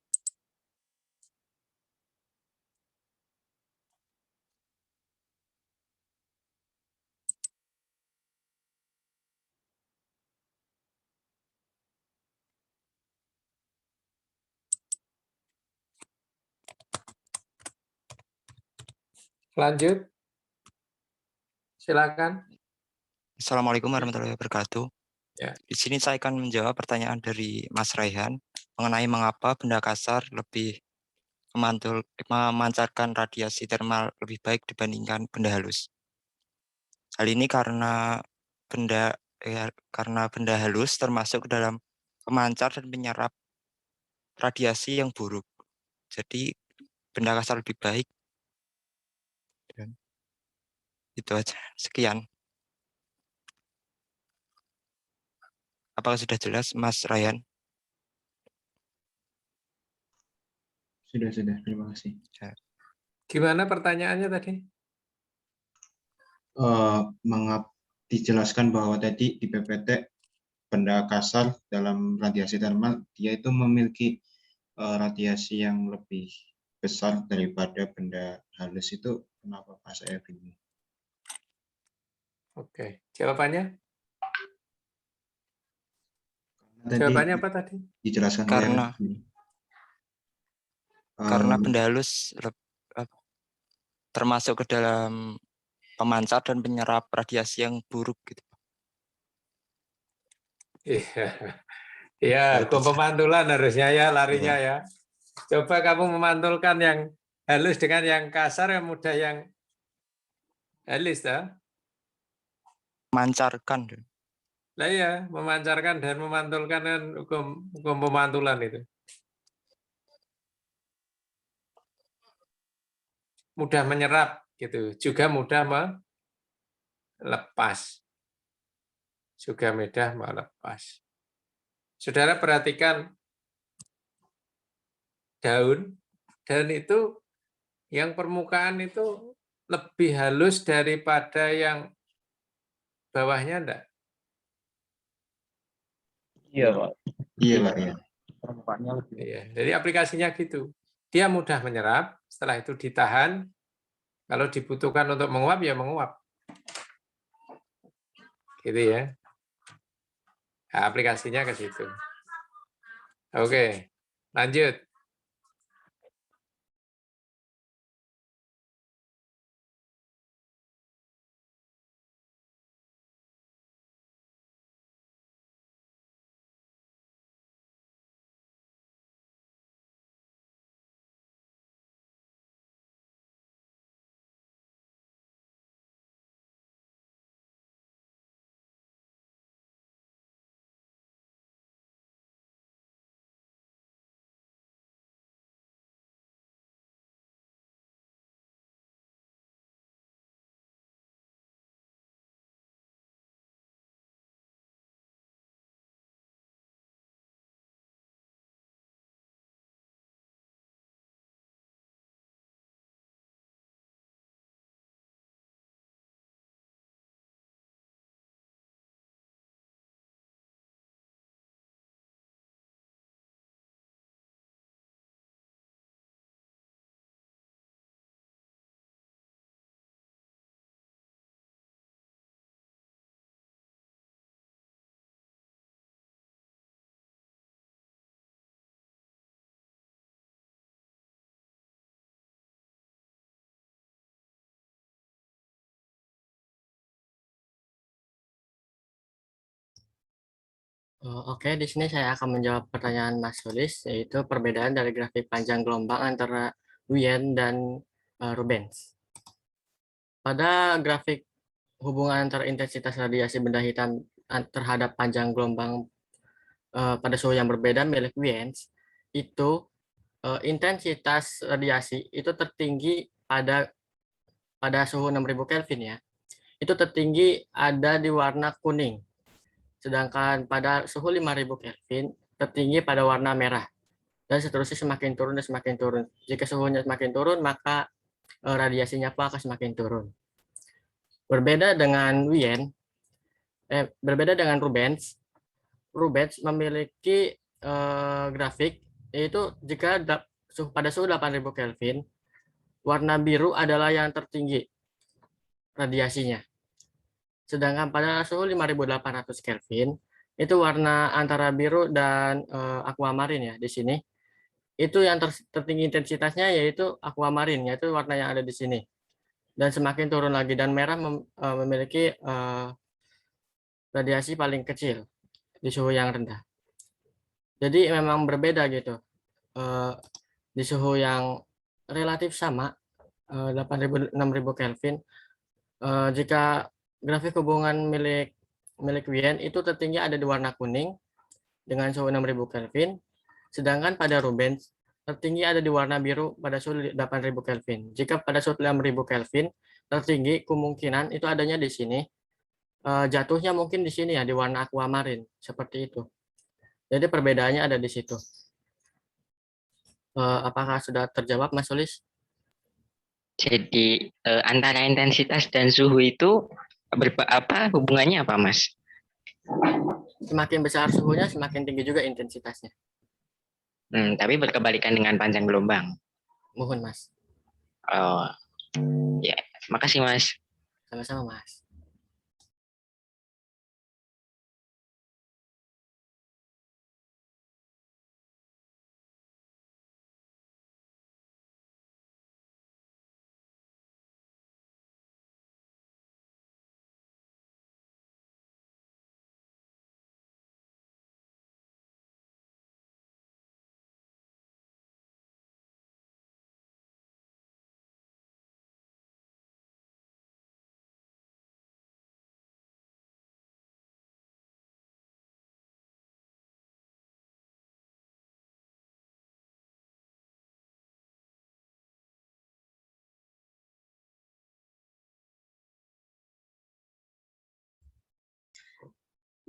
Lanjut. Silakan. Assalamualaikum warahmatullahi wabarakatuh. Ya. Di sini saya akan menjawab pertanyaan dari Mas Raihan mengenai mengapa benda kasar lebih memancarkan radiasi termal lebih baik dibandingkan benda halus. Hal ini karena benda halus termasuk dalam pemancar dan penyerap radiasi yang buruk. Jadi benda kasar lebih baik. Dan itu aja. Sekian. Apakah sudah jelas, Mas Ryan? Sudah. Terima kasih. Gimana pertanyaannya tadi? Dijelaskan bahwa tadi di PPT benda kasar dalam radiasi termal dia itu memiliki radiasi yang lebih besar daripada benda halus, itu kenapa Pak? Saya bingung. Oke, jawabannya? Tadi Jawabannya apa tadi? dijelaskan karena benda halus termasuk ke dalam pemancar dan penyerap radiasi yang buruk gitu. Iya. Ya, hukum pemantulan harusnya ya larinya ya. Coba kamu memantulkan yang halus dengan yang kasar, yang mudah yang halus ya. Memancarkan. Nah ya, memancarkan dan memantulkan kan hukum pemantulan itu. Mudah menyerap gitu, juga mudah melepas. Juga mudah melepas. Saudara perhatikan daun itu yang permukaan itu lebih halus daripada yang bawahnya enggak? Iya, Pak. Iya, Pak. Ya. Permukaannya lebih. Iya, jadi aplikasinya gitu. Dia mudah menyerap, setelah itu ditahan. Kalau dibutuhkan untuk menguap, ya menguap. Gitu ya. Nah, aplikasinya ke situ. Oke, lanjut. Oke, di sini saya akan menjawab pertanyaan Mas Sulis, yaitu perbedaan dari grafik panjang gelombang antara Wien dan Rubens. Pada grafik hubungan antara intensitas radiasi benda hitam terhadap panjang gelombang pada suhu yang berbeda milik Wien, itu intensitas radiasi itu tertinggi pada suhu 6000 Kelvin ya. Itu tertinggi ada di warna kuning. Sedangkan pada suhu 5000 Kelvin tertinggi pada warna merah. Dan seterusnya semakin turun dan semakin turun. Jika suhunya semakin turun, maka radiasinya pun akan semakin turun. Berbeda dengan Rubens. Rubens memiliki grafik, yaitu jika pada suhu 8000 Kelvin, warna biru adalah yang tertinggi radiasinya. Sedangkan pada suhu 5800 Kelvin, itu warna antara biru dan aquamarin ya di sini. Itu yang tertinggi intensitasnya yaitu aquamarin, yaitu warna yang ada di sini. dan semakin turun lagi, dan merah memiliki radiasi paling kecil di suhu yang rendah. Jadi memang berbeda gitu. Di suhu yang relatif sama, 8.000 6.000 Kelvin, jika grafik hubungan milik Wien itu tertinggi ada di warna kuning dengan suhu 6.000 Kelvin, sedangkan pada Rubens tertinggi ada di warna biru pada suhu 8.000 Kelvin. Jika pada suhu 6.000 Kelvin tertinggi kemungkinan itu adanya di sini, jatuhnya mungkin di sini ya, di warna aquamarine seperti itu. Jadi perbedaannya ada di situ. Apakah sudah terjawab, Mas Sulis? Jadi antara intensitas dan suhu itu hubungannya apa, Mas? Semakin besar suhunya, semakin tinggi juga intensitasnya. Tapi berkebalikan dengan panjang gelombang. Mohon, Mas. Oh, ya, makasih, Mas. Sama-sama, Mas.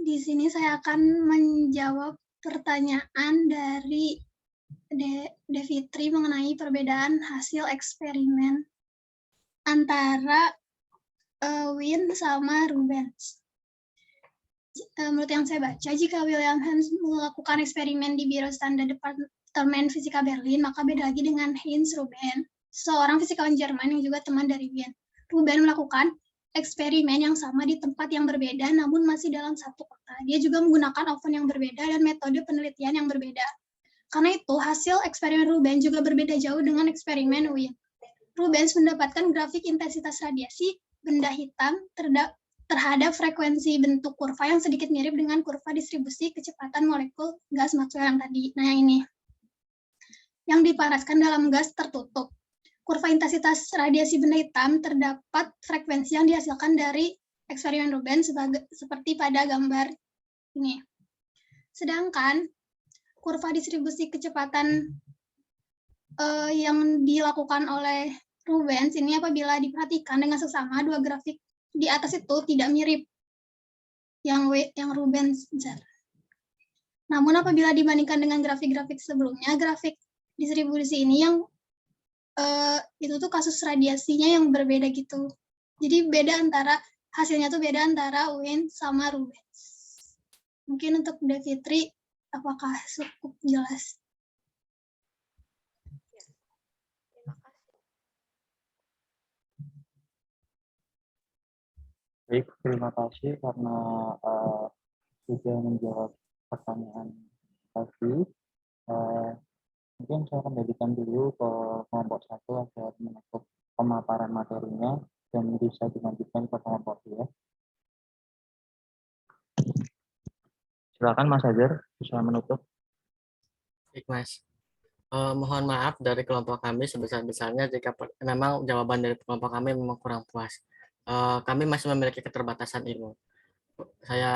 Di sini saya akan menjawab pertanyaan dari Devitri mengenai perbedaan hasil eksperimen antara Wien sama Rubens. Menurut yang saya baca, jika William Heinz melakukan eksperimen di Biro Standar Departemen Fisika Berlin, maka beda lagi dengan Heinz Rubens, seorang fisikawan Jerman yang juga teman dari Wien. Rubens melakukan eksperimen yang sama di tempat yang berbeda, namun masih dalam satu kota. Dia juga menggunakan oven yang berbeda dan metode penelitian yang berbeda. Karena itu, hasil eksperimen Rubens juga berbeda jauh dengan eksperimen Wien. Rubens mendapatkan grafik intensitas radiasi benda hitam terhadap frekuensi bentuk kurva yang sedikit mirip dengan kurva distribusi kecepatan molekul gas Maxwell yang tadi. Nah, yang ini. Yang dipanaskan dalam gas tertutup. Kurva intensitas radiasi benda hitam terdapat frekuensi yang dihasilkan dari eksperimen Rubens seperti pada gambar ini. Sedangkan kurva distribusi kecepatan yang dilakukan oleh Rubens ini apabila diperhatikan dengan seksama, dua grafik di atas itu tidak mirip yang Rubens. Namun apabila dibandingkan dengan grafik-grafik sebelumnya, grafik distribusi ini yang itu tuh kasus radiasinya yang berbeda gitu. Jadi hasilnya tuh beda antara Wien sama Rubens. Mungkin untuk Devitri, apakah cukup jelas? Baik, terima kasih karena sudah menjawab pertanyaan tadi. Mungkin saya kembalikan dulu ke kelompok 1 agar menutup pemaparan materinya dan bisa dilanjutkan ke kelompok 2. Silakan Mas Hajar, bisa menutup. Baik, Mas. Mohon maaf dari kelompok kami sebesar-besarnya jika memang jawaban dari kelompok kami memang kurang puas. Kami masih memiliki keterbatasan ilmu. Saya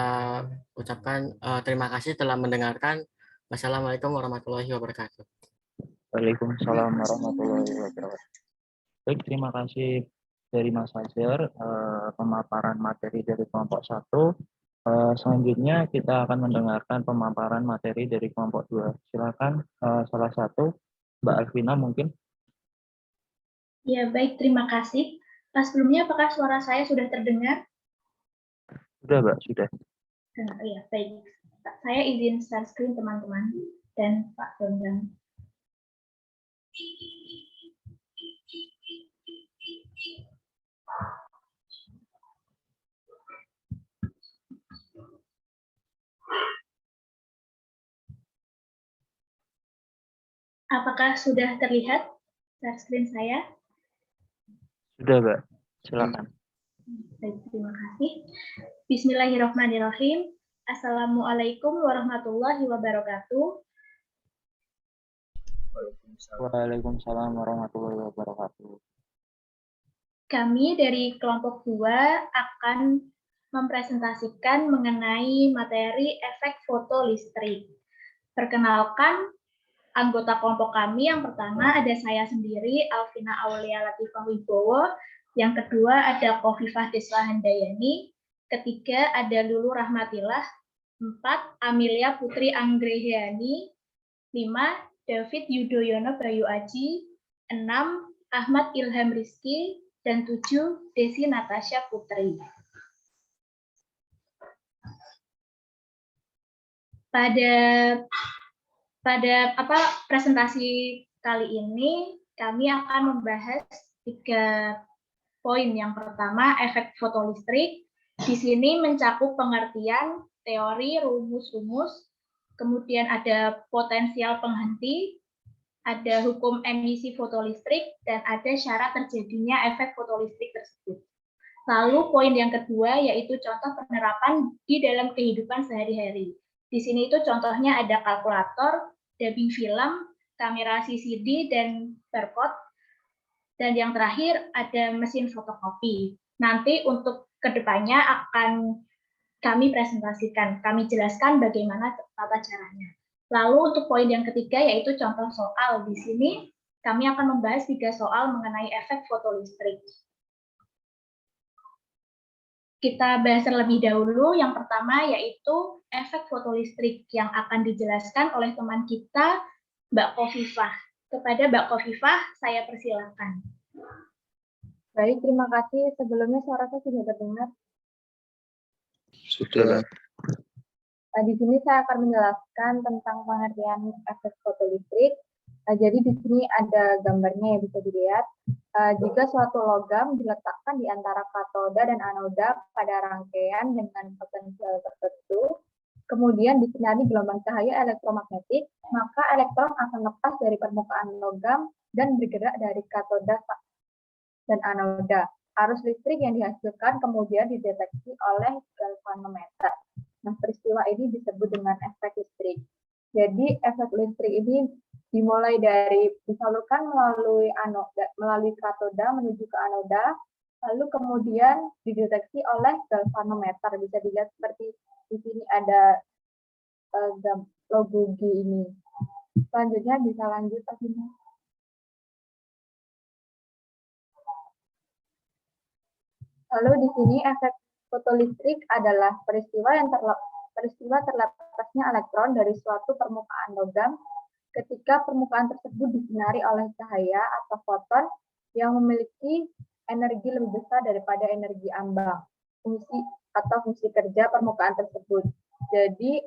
ucapkan terima kasih telah mendengarkan. Wassalamualaikum warahmatullahi wabarakatuh. Waalaikumsalam warahmatullahi wabarakatuh. Baik, terima kasih dari Mas Hajar, pemaparan materi dari kelompok 1. Selanjutnya kita akan mendengarkan pemaparan materi dari kelompok 2. Silakan salah satu, Mbak Alvina mungkin. Ya, baik, terima kasih. Sebelumnya apakah suara saya sudah terdengar? Sudah, Mbak, sudah. Iya, baik. Saya izin share screen teman-teman dan Pak Bambang. Apakah sudah terlihat share screen saya? Sudah, Mbak. Silakan. Baik, terima kasih. Bismillahirrahmanirrahim. Assalamualaikum warahmatullahi wabarakatuh. Waalaikumsalam warahmatullahi wabarakatuh. Kami dari kelompok 2 akan mempresentasikan mengenai materi efek foto listrik. Perkenalkan anggota kelompok kami. Yang pertama ada saya sendiri, Alvina Aulia Latifah Wibowo. Yang kedua ada Khofifah Deswa Handayani. Ketiga ada Lulu Rahmatillah. 4 Amelia Putri Anggrehani. 5 David Yudhoyono Bayu Aji. 6 Ahmad Ilham Rizky. Dan 7 Desi Natasha Putri. Pada presentasi kali ini kami akan membahas 3 poin. Yang pertama, efek fotolistrik. Di sini mencakup pengertian, teori, rumus-rumus, kemudian ada potensial penghenti, ada hukum emisi fotolistrik, dan ada syarat terjadinya efek fotolistrik tersebut. Lalu poin yang kedua yaitu contoh penerapan di dalam kehidupan sehari-hari. Di sini itu contohnya ada kalkulator, dubbing film, kamera CCD, dan barcode. Dan yang terakhir ada mesin fotokopi. Nanti untuk kedepannya akan kami presentasikan, kami jelaskan bagaimana tata caranya. Lalu untuk poin yang ketiga yaitu contoh soal. Di sini kami akan membahas 3 soal mengenai efek fotolistrik. Kita bahas terlebih dahulu. Yang pertama yaitu efek fotolistrik yang akan dijelaskan oleh teman kita, Mbak Khofifah. Kepada Mbak Khofifah, saya persilakan. Baik, terima kasih. Sebelumnya suara saya sudah terdengar. Sudah. Di sini saya akan menjelaskan tentang pengertian efek fotolistrik. Jadi di sini ada gambarnya yang bisa dilihat. Jika suatu logam diletakkan di antara katoda dan anoda pada rangkaian dengan potensial tertentu, kemudian disinari gelombang cahaya elektromagnetik, maka elektron akan lepas dari permukaan logam dan bergerak dari katoda dan anoda. Arus listrik yang dihasilkan kemudian dideteksi oleh galvanometer. Nah, peristiwa ini disebut dengan efek listrik. Jadi, efek listrik ini dimulai dari disalurkan melalui katoda menuju ke anoda, lalu kemudian dideteksi oleh galvanometer. Bisa dilihat seperti di sini ada logo G ini. Selanjutnya bisa lanjut, Asina. Lalu di sini efek fotolistrik adalah peristiwa terlepasnya elektron dari suatu permukaan logam ketika permukaan tersebut disinari oleh cahaya atau foton yang memiliki energi lebih besar daripada energi ambang fungsi kerja permukaan tersebut. Jadi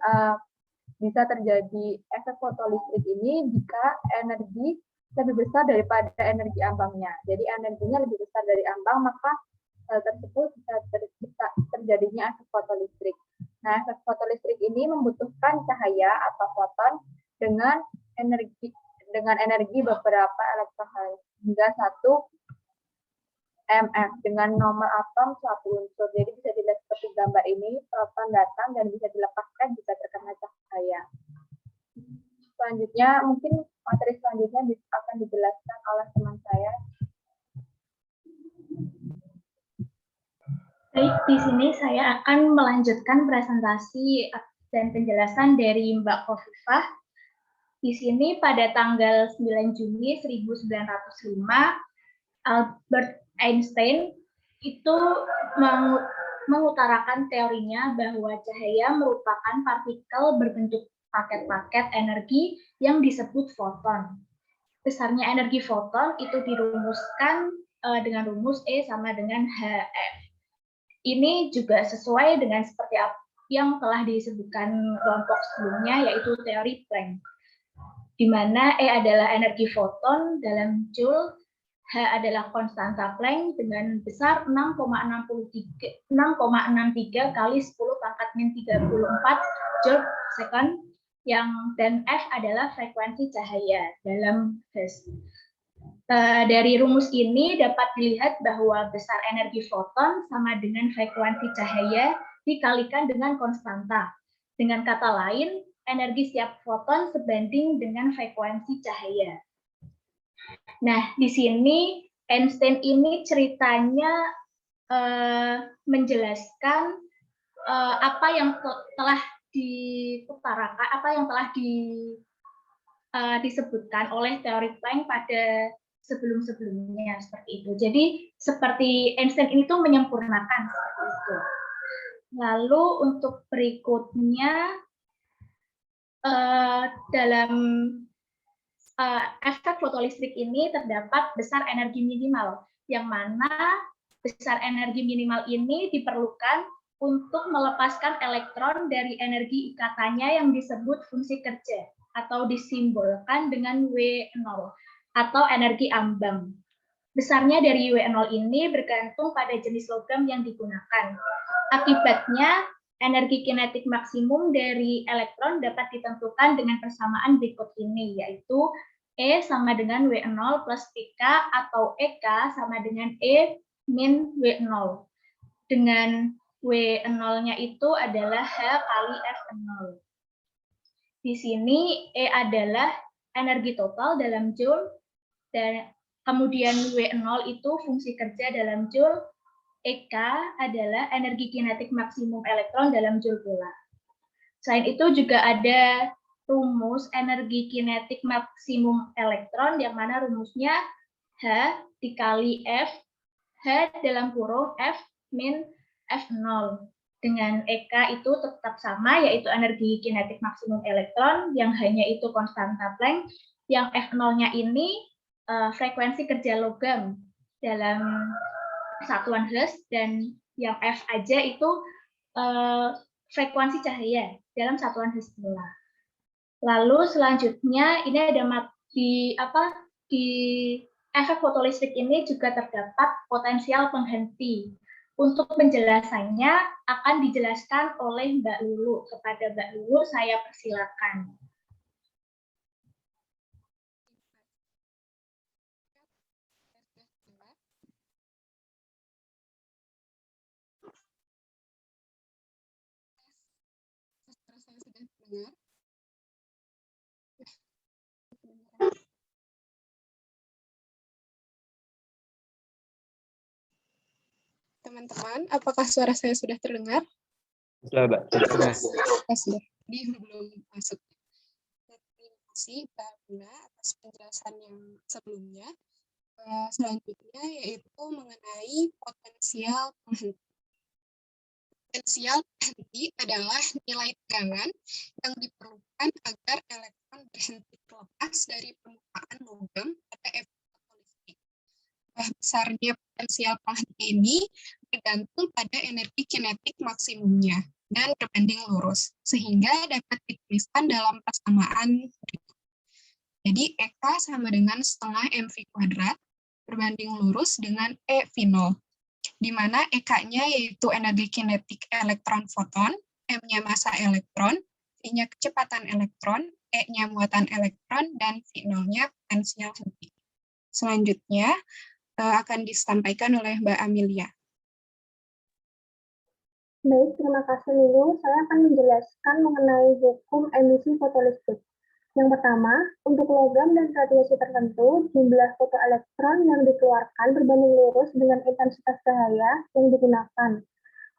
bisa terjadi efek fotolistrik ini jika energi lebih besar daripada energi ambangnya. Jadi energinya lebih besar dari ambang, maka tersebut bisa terjadinya efek fotolistrik. Nah, efek fotolistrik ini membutuhkan cahaya atau foton dengan energi beberapa elektronvolt hingga 1 mF dengan nomor atom suatu unsur. Jadi bisa dilihat seperti gambar ini, proton datang dan bisa dilepaskan jika terkena cahaya. Selanjutnya, mungkin materi selanjutnya akan dijelaskan oleh teman saya. Baik, di sini saya akan melanjutkan presentasi dan penjelasan dari Mbak Khofifah. Di sini pada tanggal 9 Juni 1905, Albert Einstein itu mengutarakan teorinya bahwa cahaya merupakan partikel berbentuk paket-paket energi yang disebut foton. Besarnya energi foton itu dirumuskan dengan rumus E sama dengan HF. Ini juga sesuai dengan seperti apa yang telah disebutkan kelompok sebelumnya, yaitu teori Planck, di mana E adalah energi foton dalam Joule, H adalah konstanta Planck dengan besar 6,63 kali 10 pangkat min 34 Joule per second, dan F adalah frekuensi cahaya dalam Hertz. Dari rumus ini dapat dilihat bahwa besar energi foton sama dengan frekuensi cahaya dikalikan dengan konstanta. Dengan kata lain, energi setiap foton sebanding dengan frekuensi cahaya. Nah, di sini Einstein ini ceritanya menjelaskan apa yang telah diutarakan, apa yang telah disebutkan oleh teori Planck pada sebelum-sebelumnya seperti itu. Jadi seperti Einstein ini tuh menyempurnakan seperti itu. Lalu untuk berikutnya dalam efek fotolistrik ini terdapat besar energi minimal, yang mana besar energi minimal ini diperlukan untuk melepaskan elektron dari energi ikatannya yang disebut fungsi kerja atau disimbolkan dengan W0 atau energi ambang. Besarnya dari W0 ini bergantung pada jenis logam yang digunakan. Akibatnya, energi kinetik maksimum dari elektron dapat ditentukan dengan persamaan berikut ini, yaitu E sama dengan W0 plus EK atau EK sama dengan E min W0. Dengan W0-nya itu adalah H kali F0. Di sini E adalah energi total dalam joule, dan kemudian W0 itu fungsi kerja dalam joule, EK adalah energi kinetik maksimum elektron dalam joule pula. Selain itu juga ada rumus energi kinetik maksimum elektron, yang mana rumusnya H dikali F, H dalam kurung F min F0. Dengan EK itu tetap sama, yaitu energi kinetik maksimum elektron, yang hanya itu konstanta Planck, yang F0-nya ini frekuensi kerja logam dalam satuan Hertz, dan yang F aja itu frekuensi cahaya dalam satuan Hertz pula. Lalu selanjutnya ini ada di efek fotolistrik ini juga terdapat potensial penghenti. Untuk penjelasannya akan dijelaskan oleh Mbak Lulu. Kepada Mbak Lulu saya persilakan. Teman-teman, apakah suara saya sudah terdengar? Sudah, Mbak. Sudah. Jadi belum masuk. Terima kasih, Mbak Buna, atas penjelasan yang sebelumnya. Selanjutnya yaitu mengenai potensial penghenti. Potensial penghenti adalah nilai tegangan yang diperlukan agar elektron berhenti terlepas dari permukaan logam pada efek fotolistrik. Besarnya potensial penghenti ini bergantung pada energi kinetik maksimumnya dan berbanding lurus, sehingga dapat dituliskan dalam persamaan berikut. Jadi EK sama dengan setengah mv kuadrat berbanding lurus dengan E0, di mana EK-nya yaitu energi kinetik elektron foton, M-nya massa elektron, V-nya kecepatan elektron, E-nya muatan elektron, dan V0-nya potensial henti. Selanjutnya akan disampaikan oleh Mbak Amelia. Baik, terima kasih Lulu. Saya akan menjelaskan mengenai hukum emisi fotolistrik. Yang pertama, untuk logam dan radiasi tertentu, jumlah fotoelektron yang dikeluarkan berbanding lurus dengan intensitas cahaya yang digunakan.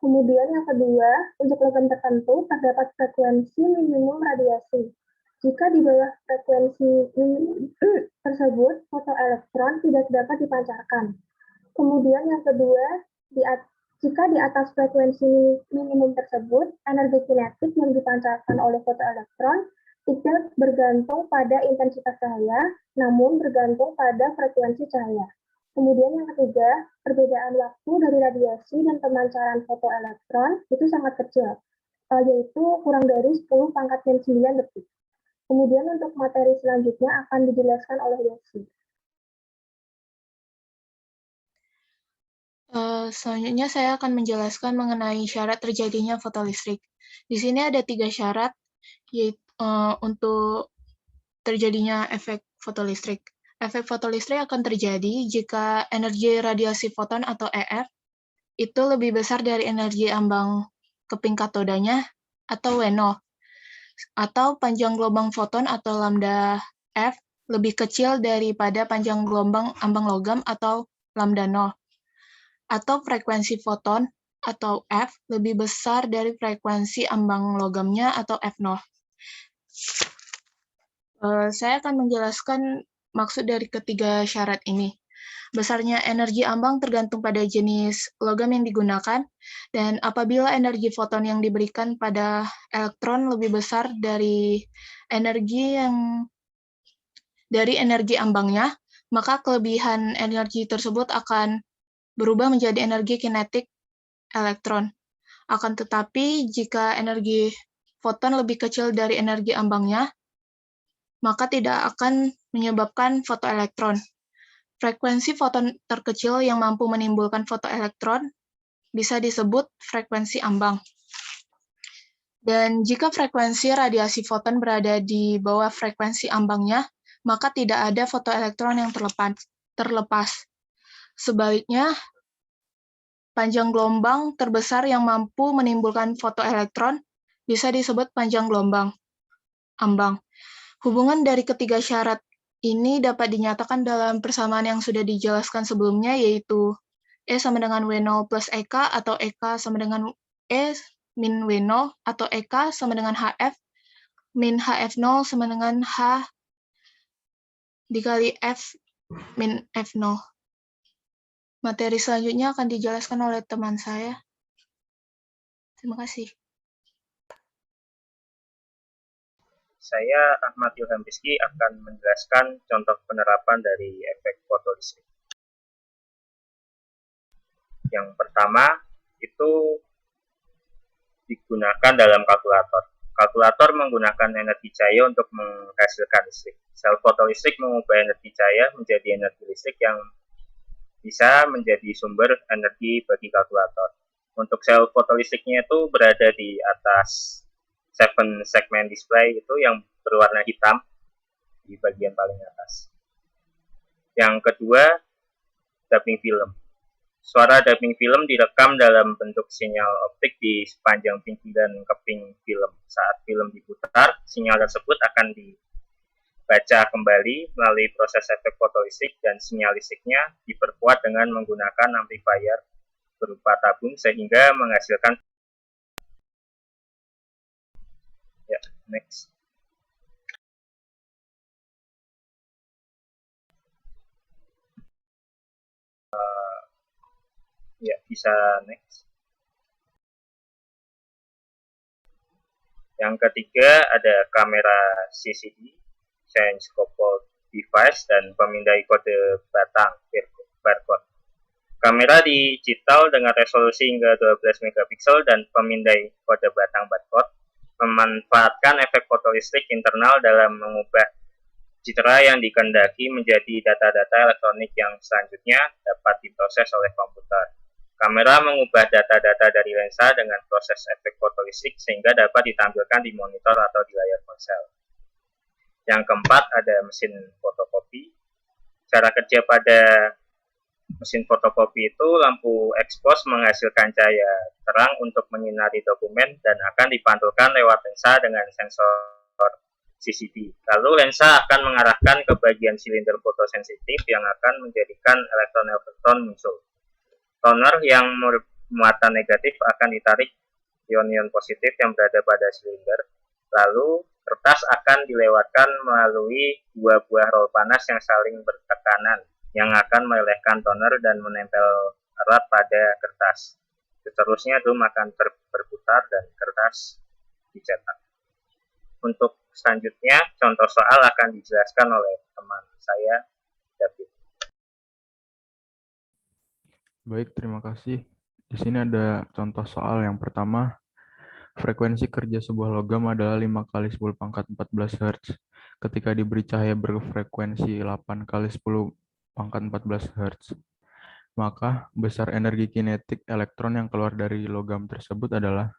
Kemudian yang kedua, untuk logam tertentu terdapat frekuensi minimum radiasi. Jika di bawah frekuensi tersebut, fotoelektron tidak dapat dipancarkan. Kemudian yang kedua, jika di atas frekuensi minimum tersebut, energi kinetik yang dipancarkan oleh fotoelektron tidak bergantung pada intensitas cahaya, namun bergantung pada frekuensi cahaya. Kemudian yang ketiga, perbedaan waktu dari radiasi dan pemancaran fotoelektron itu sangat kecil, yaitu kurang dari 10⁻⁹ detik. Kemudian untuk materi selanjutnya akan dijelaskan oleh Desi. Selanjutnya saya akan menjelaskan mengenai syarat terjadinya fotolistrik. Di sini ada 3 syarat, yaitu untuk terjadinya efek fotolistrik. Efek fotolistrik akan terjadi jika energi radiasi foton atau EF itu lebih besar dari energi ambang keping katodanya atau WNO, atau panjang gelombang foton atau lambda F lebih kecil daripada panjang gelombang ambang logam atau lambda 0, atau frekuensi foton atau F lebih besar dari frekuensi ambang logamnya atau F0. Saya akan menjelaskan maksud dari ketiga syarat ini. Besarnya energi ambang tergantung pada jenis logam yang digunakan, dan apabila energi foton yang diberikan pada elektron lebih besar dari energi ambangnya, maka kelebihan energi tersebut akan berubah menjadi energi kinetik elektron. Akan tetapi, jika energi foton lebih kecil dari energi ambangnya, maka tidak akan menyebabkan fotoelektron. Frekuensi foton terkecil yang mampu menimbulkan fotoelektron bisa disebut frekuensi ambang. Dan jika frekuensi radiasi foton berada di bawah frekuensi ambangnya, maka tidak ada fotoelektron yang terlepas. Sebaliknya, panjang gelombang terbesar yang mampu menimbulkan fotoelektron bisa disebut panjang gelombang ambang. Hubungan dari ketiga syarat ini dapat dinyatakan dalam persamaan yang sudah dijelaskan sebelumnya, yaitu E sama dengan W0 plus EK, atau EK sama dengan E min W0, atau EK sama dengan HF min HF0 sama dengan H dikali F min F0. Materi selanjutnya akan dijelaskan oleh teman saya. Terima kasih. Saya, Ahmad Ilham Rizky, akan menjelaskan contoh penerapan dari efek fotolistrik. Yang pertama, itu digunakan dalam kalkulator. Kalkulator menggunakan energi cahaya untuk menghasilkan listrik. Sel fotolistrik mengubah energi cahaya menjadi energi listrik yang bisa menjadi sumber energi bagi kalkulator. Untuk sel fotolistriknya itu berada di atas 7 segment display itu yang berwarna hitam di bagian paling atas. Yang kedua, dubbing film. Suara dubbing film direkam dalam bentuk sinyal optik di sepanjang pinggiran keping film. Saat film diputar, sinyal tersebut akan dibaca kembali melalui proses efek fotolistrik dan sinyal listriknya diperkuat dengan menggunakan amplifier berupa tabung sehingga menghasilkan. Ya, next. Ya, bisa next. Yang ketiga ada kamera CCD, change coupled device, dan pemindai kode batang barcode. Kamera digital dengan resolusi hingga 12 megapiksel dan pemindai kode batang barcode memanfaatkan efek fotolistrik internal dalam mengubah citra yang dikehendaki menjadi data-data elektronik yang selanjutnya dapat diproses oleh komputer. Kamera mengubah data-data dari lensa dengan proses efek fotolistrik sehingga dapat ditampilkan di monitor atau di layar ponsel. Yang keempat ada mesin fotokopi. Cara kerja pada mesin fotokopi itu lampu ekspos menghasilkan cahaya terang untuk menyinari dokumen dan akan dipantulkan lewat lensa dengan sensor CCD. Lalu lensa akan mengarahkan ke bagian silinder fotosensitif yang akan menjadikan elektron-elektron muncul. Toner yang muatan negatif akan ditarik ion-ion positif yang berada pada silinder. Lalu kertas akan dilewatkan melalui dua buah rol panas yang saling bertekanan yang akan melelehkan toner dan menempel erat pada kertas. Seterusnya drum akan berputar dan kertas dicetak. Untuk selanjutnya, contoh soal akan dijelaskan oleh teman saya, David. Baik, terima kasih. Di sini ada contoh soal yang pertama. Frekuensi kerja sebuah logam adalah 5 kali 10 pangkat 14 Hz. Ketika diberi cahaya berfrekuensi 8 kali 10 pangkat 14 Hz. Maka besar energi kinetik elektron yang keluar dari logam tersebut adalah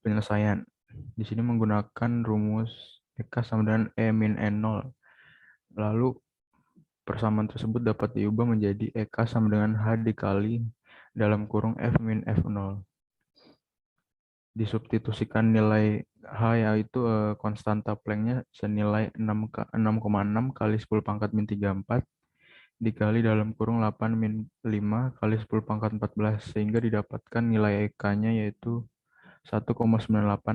penyelesaian. Di sini menggunakan rumus EK sama dengan E min N0. Lalu Persamaan tersebut dapat diubah menjadi EK sama dengan H dikali dalam kurung F min F0. Disubstitusikan nilai H yaitu konstanta Planck-nya senilai 6,6 kali 10 pangkat min 34 dikali dalam kurung 8 min 5 kali 10 pangkat 14 sehingga didapatkan nilai EK-nya yaitu 1,98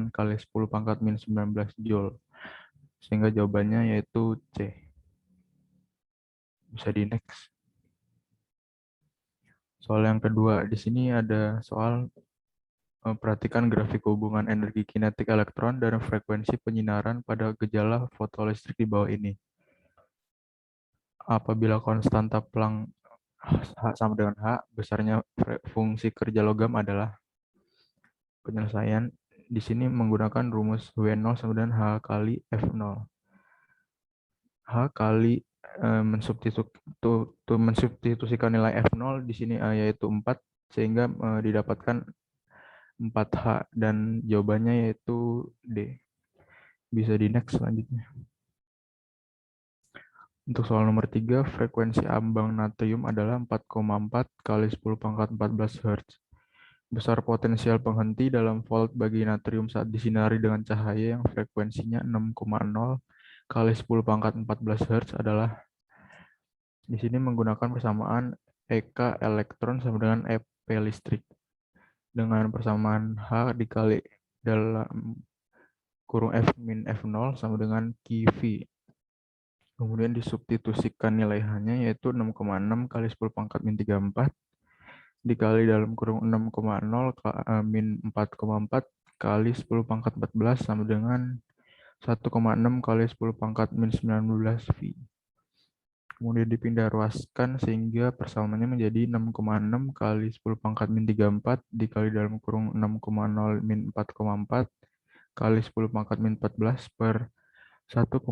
kali 10 pangkat min 19 Joule. Sehingga jawabannya yaitu C. Bisa di next. Soal yang kedua, di sini ada soal perhatikan grafik hubungan energi kinetik elektron dan frekuensi penyinaran pada gejala fotolistrik di bawah ini. Apabila konstanta Planck H sama dengan H, besarnya fungsi kerja logam adalah penyelesaian. Di sini menggunakan rumus W0 sama dengan H kali F0. H kali mensubstitusikan nilai F0 di sini yaitu 4 sehingga didapatkan 4H dan jawabannya yaitu D. Bisa di next selanjutnya. Untuk soal nomor 3, frekuensi ambang natrium adalah 4,4 kali 10 pangkat 14 Hz. Besar potensial penghenti dalam volt bagi natrium saat disinari dengan cahaya yang frekuensinya 6,0 kali 10 pangkat 14 Hz adalah di sini menggunakan persamaan EK elektron sama dengan EP listrik dengan persamaan H dikali dalam kurung F min F0 sama dengan QV. Kemudian disubstitusikan nilai H-nya yaitu 6,6 kali 10 pangkat min 34 dikali dalam kurung 6,0 min 4,4 kali 10 pangkat 14 sama dengan 1,6 kali 10 pangkat min 19 V. Kemudian dipindah ruaskan sehingga persamaannya menjadi 6,6 kali 10 pangkat min 34 dikali dalam kurung 6,0 min 4,4 kali 10 pangkat min 14 per 1,6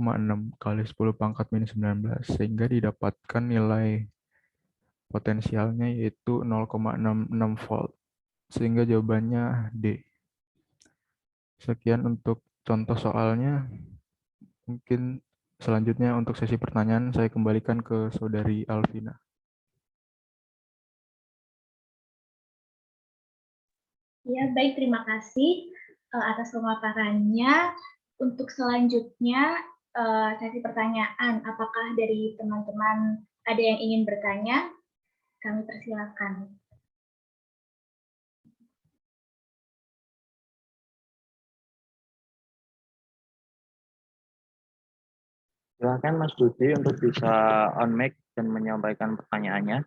kali 10 pangkat min 19 sehingga didapatkan nilai potensialnya yaitu 0,66 volt sehingga jawabannya D. Sekian untuk contoh soalnya. Mungkin selanjutnya untuk sesi pertanyaan saya kembalikan ke Saudari Alvina. Ya, baik, terima kasih atas pemaparannya. Untuk selanjutnya, sesi pertanyaan. Apakah dari teman-teman ada yang ingin bertanya? Kami persilakan. Silakan Mas Budi untuk bisa on mic dan menyampaikan pertanyaannya.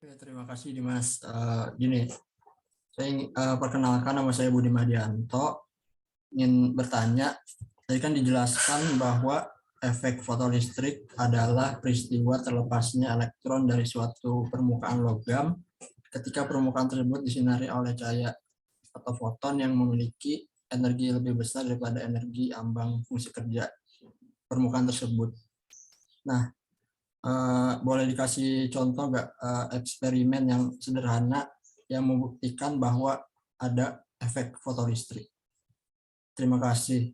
Terima kasih Dimas. Gini, saya perkenalkan, nama saya Budi Madianto. Ingin bertanya, tadi kan dijelaskan bahwa efek fotolistrik adalah peristiwa terlepasnya elektron dari suatu permukaan logam ketika permukaan tersebut disinari oleh cahaya atau foton yang memiliki energi lebih besar daripada energi ambang fungsi kerja permukaan tersebut. Nah, boleh dikasih contoh nggak eksperimen yang sederhana yang membuktikan bahwa ada efek fotolistrik? Terima kasih.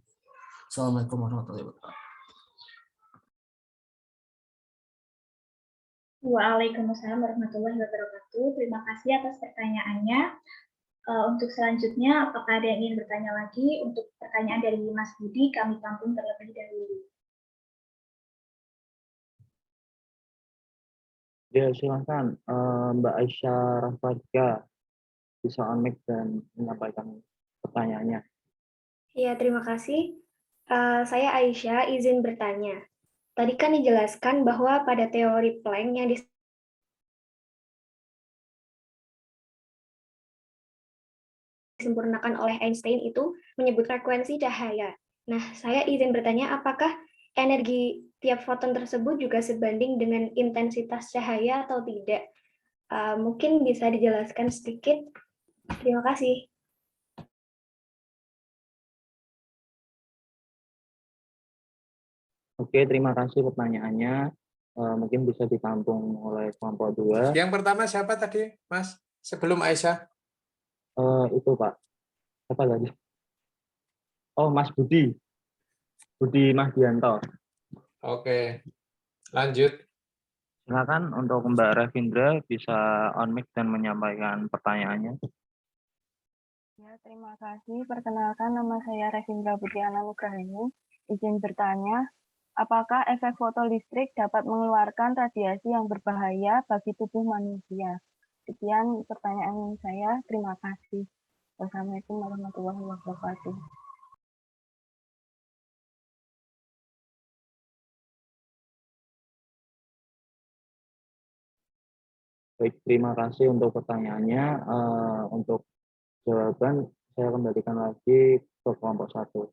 Assalamualaikum warahmatullahi wabarakatuh. Waalaikumsalam warahmatullahi wabarakatuh. Terima kasih atas pertanyaannya. Untuk selanjutnya, apakah ada yang ingin bertanya lagi? Untuk pertanyaan dari Mas Budi, kami tampung terlebih dahulu. Ya, silakan Mbak Aisyah Rahmadika bisa on mic dan menyampaikan pertanyaannya. Ya, terima kasih. Saya Aisyah, izin bertanya. Tadi kan dijelaskan bahwa pada teori Planck yang disempurnakan oleh Einstein itu menyebut frekuensi cahaya. Nah, saya izin bertanya apakah energi tiap foton tersebut juga sebanding dengan intensitas cahaya atau tidak? Mungkin bisa dijelaskan sedikit. Terima kasih. Oke, terima kasih pertanyaannya. Mungkin bisa ditampung oleh kelompok 2. Yang pertama siapa tadi, Mas? Sebelum Aisyah? Itu Pak. Apa tadi? Oh, Mas Budi Mahdianto. Oke, lanjut. Silakan untuk Mbak Revindra bisa on mic dan menyampaikan pertanyaannya. Ya, terima kasih. Perkenalkan, nama saya Revindra Budiana Nugrahini. Izin bertanya, apakah efek fotolistrik dapat mengeluarkan radiasi yang berbahaya bagi tubuh manusia? Sekian pertanyaan saya. Terima kasih. Wassalamualaikum warahmatullahi wabarakatuh. Baik, terima kasih untuk pertanyaannya. Untuk jawaban saya kembalikan lagi ke kelompok 1.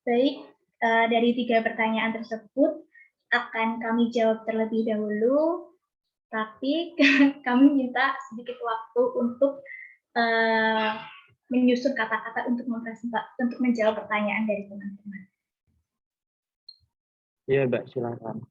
Baik, dari 3 pertanyaan tersebut akan kami jawab terlebih dahulu, tapi kami minta sedikit waktu untuk menyusun kata-kata untuk menjawab pertanyaan dari teman-teman. Iya, Mbak, silakan.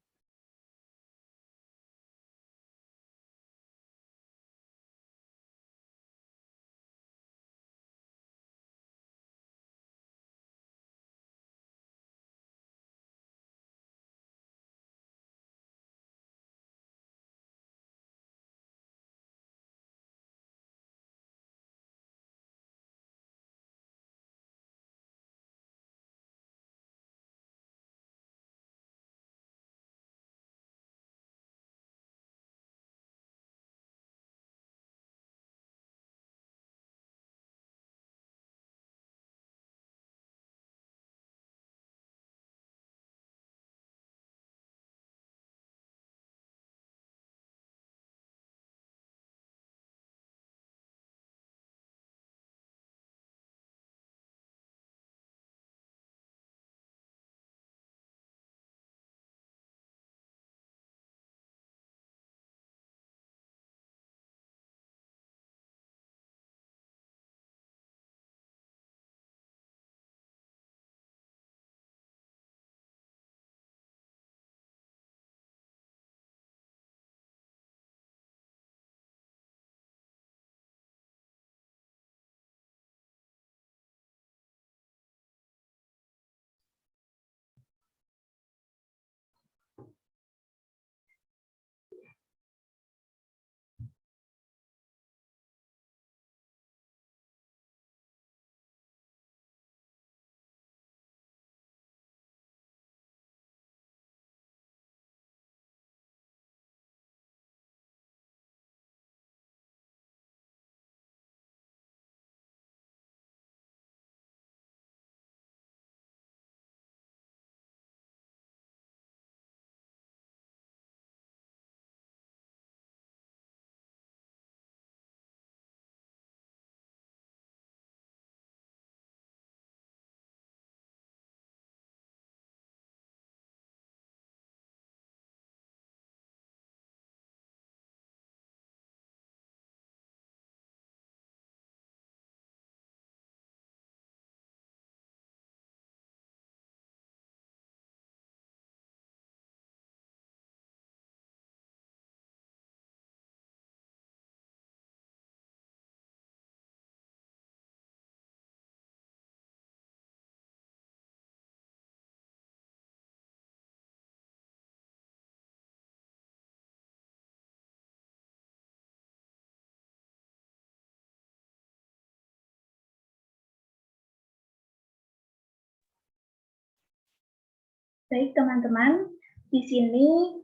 Baik, teman-teman, di sini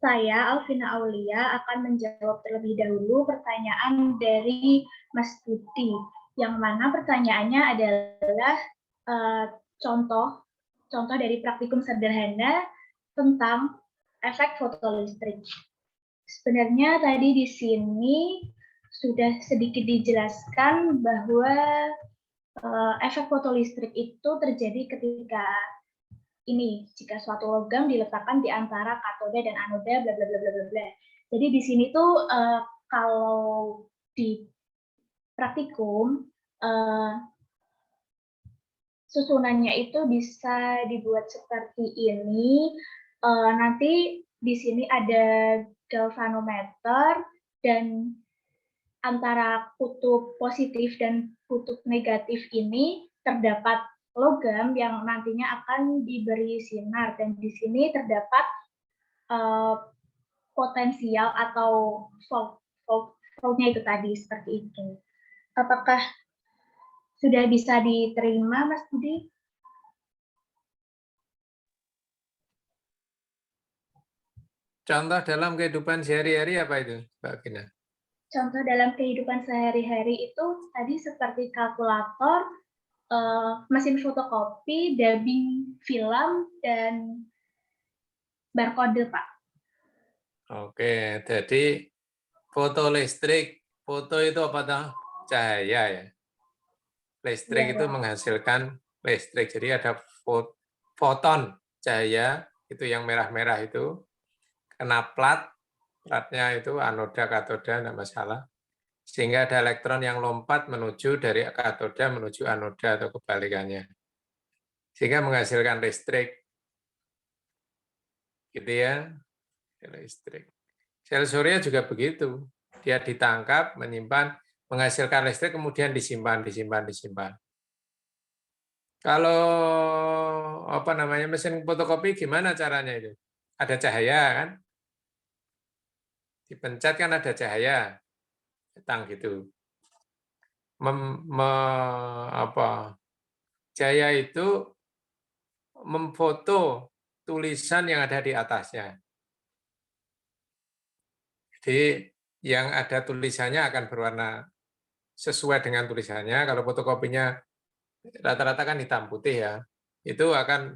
saya, Alvina Aulia, akan menjawab terlebih dahulu pertanyaan dari Mas Budi, yang mana pertanyaannya adalah contoh dari praktikum sederhana tentang efek fotolistrik. Sebenarnya tadi di sini sudah sedikit dijelaskan bahwa efek fotolistrik itu terjadi ketika jika suatu logam diletakkan di antara katoda dan anoda, bla bla bla bla bla. Jadi di sini tuh kalau di praktikum susunannya itu bisa dibuat seperti ini. Nanti di sini ada galvanometer dan antara kutub positif dan kutub negatif ini terdapat logam yang nantinya akan diberi sinar, dan di sini terdapat potensial atau faultnya itu tadi, seperti itu. Apakah sudah bisa diterima, Mas Budi? Contoh dalam kehidupan sehari-hari apa itu, Mbak Gina? Contoh dalam kehidupan sehari-hari itu tadi seperti kalkulator, mesin fotokopi, dubbing film, dan barcode, Pak. Oke, jadi foto listrik, foto itu apa toh? Cahaya ya. Listrik itu menghasilkan listrik. Jadi ada foton cahaya, itu yang merah-merah itu, kena platnya itu anoda, katoda, tidak masalah. Sehingga ada elektron yang lompat menuju dari katoda menuju anoda atau kebalikannya. Sehingga menghasilkan listrik. Gitu ya. Listrik. Sel surya juga begitu. Dia ditangkap, menyimpan, menghasilkan listrik, kemudian disimpan. Kalau apa namanya mesin fotokopi gimana caranya itu? Ada cahaya kan? Dipencet kan ada cahaya, datang gitu. Cahaya itu memfoto tulisan yang ada di atasnya. Jadi yang ada tulisannya akan berwarna sesuai dengan tulisannya. Kalau fotokopinya rata-rata kan hitam putih ya, itu akan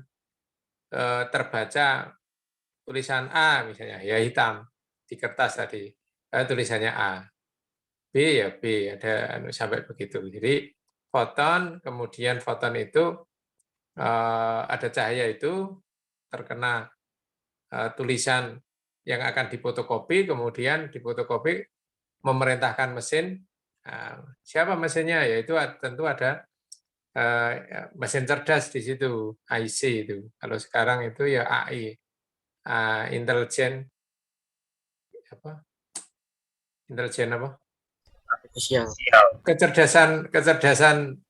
terbaca tulisan A misalnya, ya hitam di kertas tadi, tulisannya A, B ya B, ada sampai begitu. Jadi foton, kemudian foton itu ada cahaya itu terkena tulisan yang akan difotokopi, kemudian difotokopi memerintahkan mesin. Siapa mesinnya? Yaitu tentu ada mesin cerdas di situ, IC itu. Kalau sekarang itu ya AI, intelijen apa? Artificial. Kecerdasan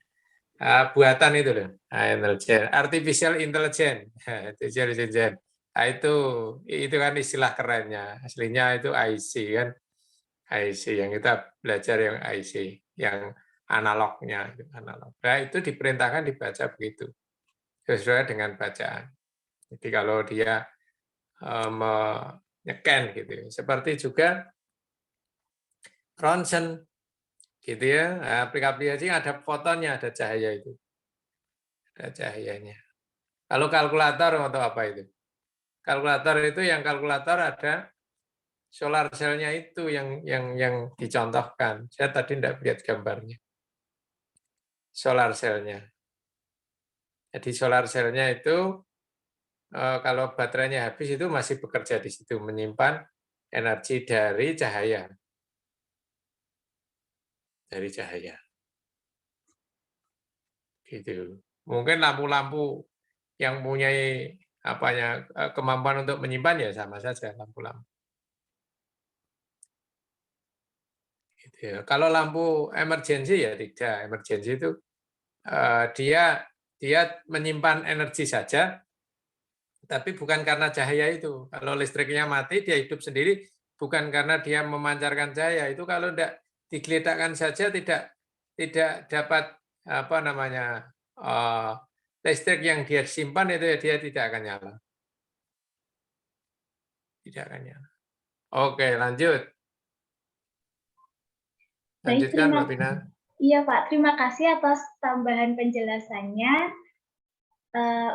buatan itu loh, artificial intelligence. Nah, itu kan istilah kerennya. Aslinya itu IC kan, IC yang kita belajar yang IC, yang analognya, analog. Nah, itu diperintahkan dibaca begitu, sesuai dengan bacaan. Jadi kalau dia menyeken gitu, seperti juga ronsen, gitu ya. Aplikasi ada fotonya, ada cahaya itu, ada cahayanya. Kalau kalkulator untuk apa itu? Kalkulator itu yang kalkulator ada solar cell-nya itu yang dicontohkan. Saya tadi tidak lihat gambarnya. Solar cell-nya. Jadi solar cell-nya itu kalau baterainya habis itu masih bekerja di situ, menyimpan energi dari cahaya. Dari cahaya. Gitu. Mungkin lampu-lampu yang punya kemampuan untuk menyimpan ya sama saja lampu-lampu. Gitu ya. Kalau lampu emergency ya tidak. Emergency itu dia menyimpan energi saja, tapi bukan karena cahaya itu. Kalau listriknya mati, dia hidup sendiri, bukan karena dia memancarkan cahaya. Itu kalau tidak digeletakkan saja tidak dapat listrik yang dia simpan itu ya dia tidak akan nyala. Tidak akan nyala. Oke, lanjut. Lanjutkan, Mbak Pina. Iya, Pak. Terima kasih atas tambahan penjelasannya.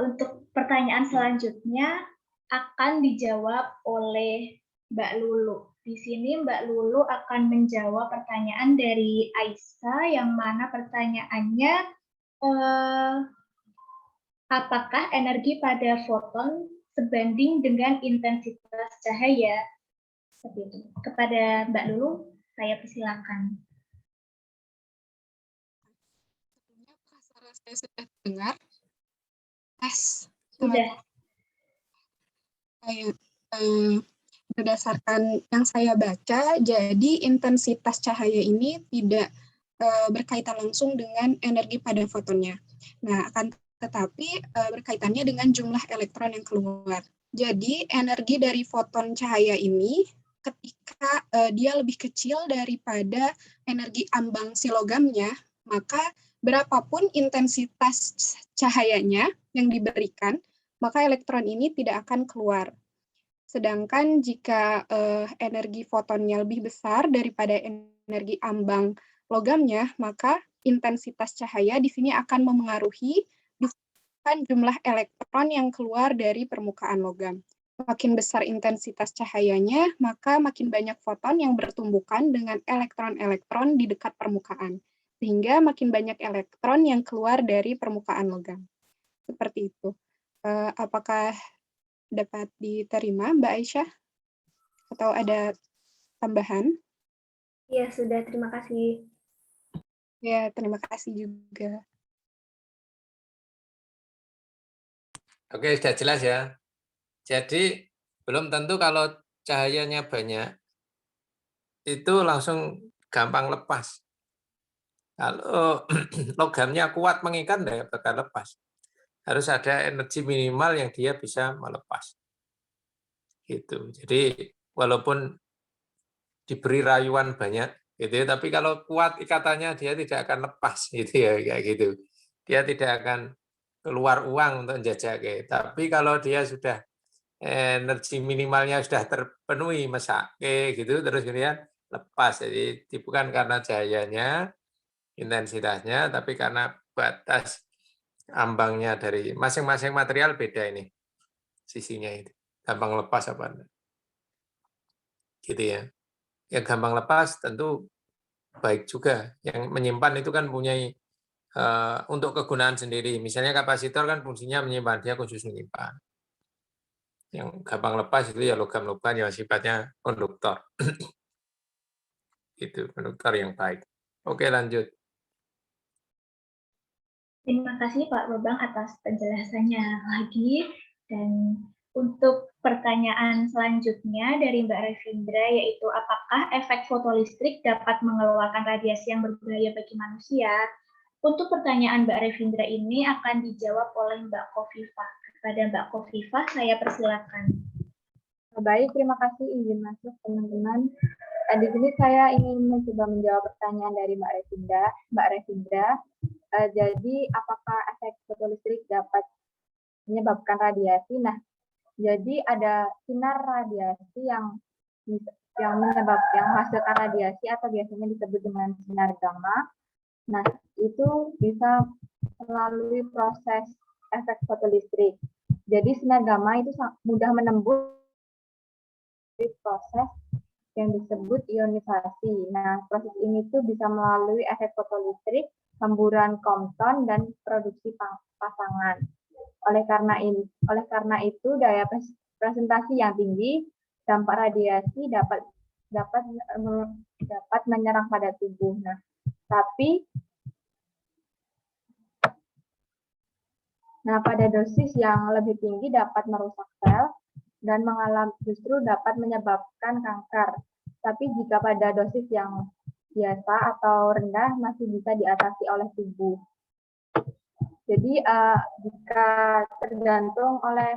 Untuk pertanyaan selanjutnya akan dijawab oleh Mbak Lulu. Di sini Mbak Lulu akan menjawab pertanyaan dari Aisyah, yang mana pertanyaannya, apakah energi pada foton sebanding dengan intensitas cahaya? Seperti itu. Kepada Mbak Lulu, saya persilakan. Saya sudah dengar. Tes. Sudah. berdasarkan yang saya baca, jadi intensitas cahaya ini tidak berkaitan langsung dengan energi pada fotonnya. Nah, akan tetapi berkaitannya dengan jumlah elektron yang keluar. Jadi, energi dari foton cahaya ini ketika dia lebih kecil daripada energi ambang si logamnya, maka berapapun intensitas cahayanya yang diberikan, maka elektron ini tidak akan keluar. Sedangkan jika energi fotonnya lebih besar daripada energi ambang logamnya, maka intensitas cahaya di sini akan memengaruhi jumlah elektron yang keluar dari permukaan logam. Makin besar intensitas cahayanya, maka makin banyak foton yang bertumbukan dengan elektron-elektron di dekat permukaan, sehingga makin banyak elektron yang keluar dari permukaan logam. Seperti itu. Apakah dapat diterima, Mbak Aisyah? Atau ada tambahan? Ya, sudah. Terima kasih. Ya, terima kasih juga. Oke, sudah jelas ya. Jadi, belum tentu kalau cahayanya banyak, itu langsung gampang lepas. Kalau logamnya kuat mengikat, tidak bakal lepas. Harus ada energi minimal yang dia bisa melepas. Gitu. Jadi walaupun diberi rayuan banyak, gitu ya, tapi kalau kuat ikatannya dia tidak akan lepas, gitu ya, kayak gitu. Dia tidak akan keluar uang untuk menjajak. Tapi kalau dia sudah energi minimalnya sudah terpenuhi, mesake gitu, terus kemudian lepas. Jadi bukan karena cahayanya, intensitasnya, tapi karena batas ambangnya dari masing-masing material beda ini sisinya itu. Gampang lepas apa enggak. Gitu ya. Yang gampang lepas tentu baik juga. Yang menyimpan itu kan punya untuk kegunaan sendiri. Misalnya kapasitor kan fungsinya menyimpan, dia khusus menyimpan. Yang gampang lepas itu ya logam-logam yang sifatnya konduktor. Itu konduktor yang baik. Oke, lanjut. Terima kasih Pak Babang atas penjelasannya lagi. Dan untuk pertanyaan selanjutnya dari Mbak Revindra, yaitu apakah efek fotolistrik dapat mengeluarkan radiasi yang berbahaya bagi manusia? Untuk pertanyaan Mbak Revindra ini akan dijawab oleh Mbak Khofifah. Kepada Mbak Khofifah, saya persilakan. Baik, terima kasih izin masuk teman-teman. Di sini saya ingin mencoba menjawab pertanyaan dari Mbak Revindra. Jadi, apakah efek fotolistrik dapat menyebabkan radiasi? Nah, jadi ada sinar radiasi yang menghasilkan radiasi atau biasanya disebut dengan sinar gamma. Nah, itu bisa melalui proses efek fotolistrik. Jadi, sinar gamma itu mudah menembus proses yang disebut ionisasi. Nah, proses ini tuh bisa melalui efek fotolistrik, semburan Compton, dan produksi pasangan. Oleh karena itu, daya presentasi yang tinggi, dampak radiasi dapat menyerang pada tubuh. Nah, pada dosis yang lebih tinggi dapat merusak sel dan justru dapat menyebabkan kanker. Tapi jika pada dosis yang biasa atau rendah masih bisa diatasi oleh tubuh. Jadi jika tergantung oleh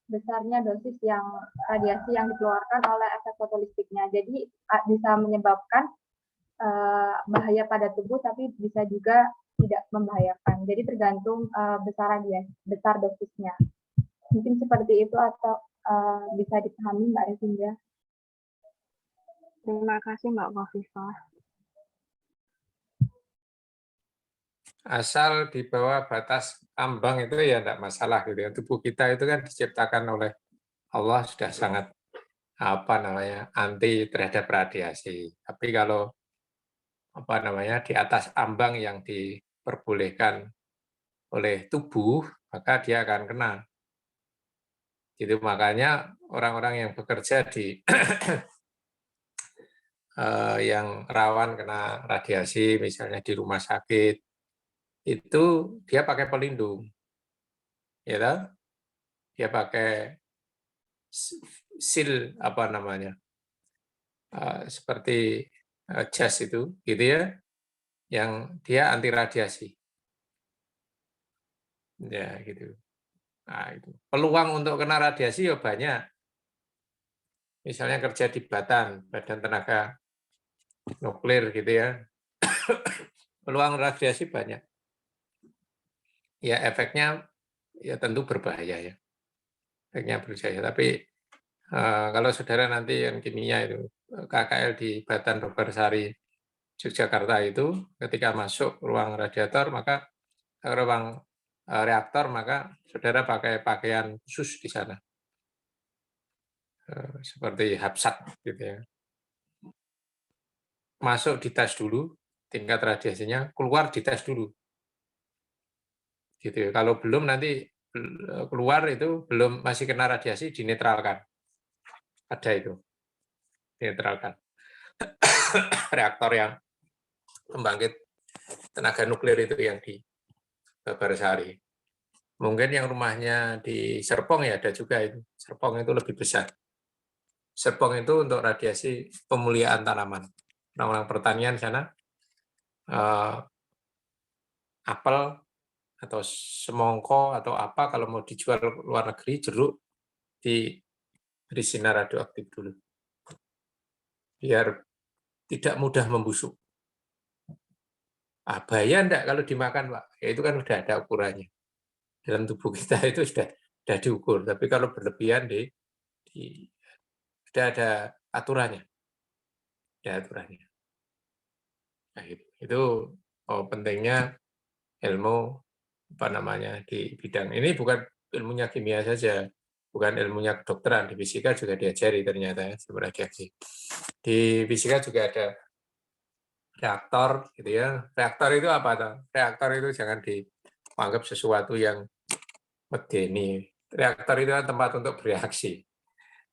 besarnya dosis yang radiasi yang dikeluarkan oleh efek fotolistriknya. Jadi bisa menyebabkan bahaya pada tubuh, tapi bisa juga tidak membahayakan. Jadi tergantung besar dosisnya. Mungkin seperti itu atau bisa dipahami Mbak Revindra. Terima kasih Mbak Khofifah. Asal di bawah batas ambang itu ya tidak masalah gitu ya. Tubuh kita itu kan diciptakan oleh Allah sudah sangat anti terhadap radiasi. Tapi kalau di atas ambang yang diperbolehkan oleh tubuh, maka dia akan kena. Gitu makanya orang-orang yang bekerja di yang rawan kena radiasi, misalnya di rumah sakit, itu dia pakai pelindung, ya, dia pakai sil apa namanya seperti jas itu, gitu ya, yang dia anti radiasi. Ya gitu. Nah, itu peluang untuk kena radiasi ya banyak. Misalnya kerja di Badan Tenaga Nuklir gitu ya, peluang radiasi banyak. Ya efeknya ya tentu berbahaya ya, efeknya berbahaya. Tapi kalau saudara nanti yang kimia itu KKL di Batan Robarsari Yogyakarta itu ketika masuk ruang radiator maka ruang reaktor maka saudara pakai pakaian khusus di sana seperti hapsak gitu ya. Masuk dites dulu tingkat radiasinya, keluar dites dulu gitu ya. Kalau belum nanti keluar itu belum masih kena radiasi dinetralkan. Ada itu dinetralkan. Reaktor yang pembangkit tenaga nuklir itu yang di Babarsari. Mungkin yang rumahnya di Serpong ya ada juga itu. Serpong itu lebih besar. Serpong itu untuk radiasi pemuliaan tanaman. Orang-orang pertanian sana apel atau semongko atau apa kalau mau dijual luar negeri jeruk diberi sinar radioaktif dulu. Biar tidak mudah membusuk. Bahaya enggak kalau dimakan, Pak? Ya itu kan sudah ada ukurannya. Dalam tubuh kita itu sudah diukur. Tapi kalau berlebihan sudah ada aturannya. Ada aturannya. Nah, itu pentingnya ilmu apa namanya di bidang ini. Bukan ilmunya kimia saja, bukan ilmunya kedokteran. Di fisika juga diajari ternyata ya, radiasi. Di fisika juga ada reaktor gitu ya. Reaktor itu apa toh? Reaktor itu jangan dianggap sesuatu yang medeni. Reaktor itu kan tempat untuk bereaksi.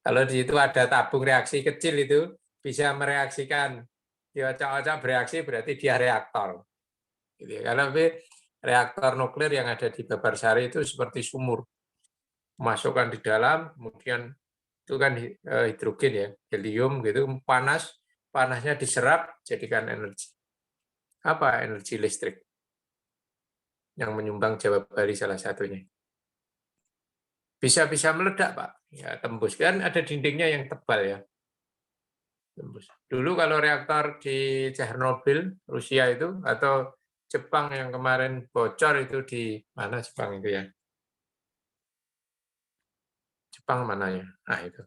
Kalau di situ ada tabung reaksi kecil itu bisa mereaksikan, diocok-ocok bereaksi berarti dia reaktor. Gitu ya. Karena reaktor nuklir yang ada di Babarsari itu seperti sumur. Masukkan di dalam, kemudian itu kan hidrogen ya, helium gitu, panasnya diserap jadikan energi. Apa energi listrik? Yang menyumbang Jawa Bali salah satunya. Bisa meledak, Pak. Ya, tembus. Kan ada dindingnya yang tebal ya. Tembus. Dulu kalau reaktor di Chernobyl, Rusia itu, atau Jepang yang kemarin bocor itu di mana Jepang itu ya? Jepang mana ya? Nah itu.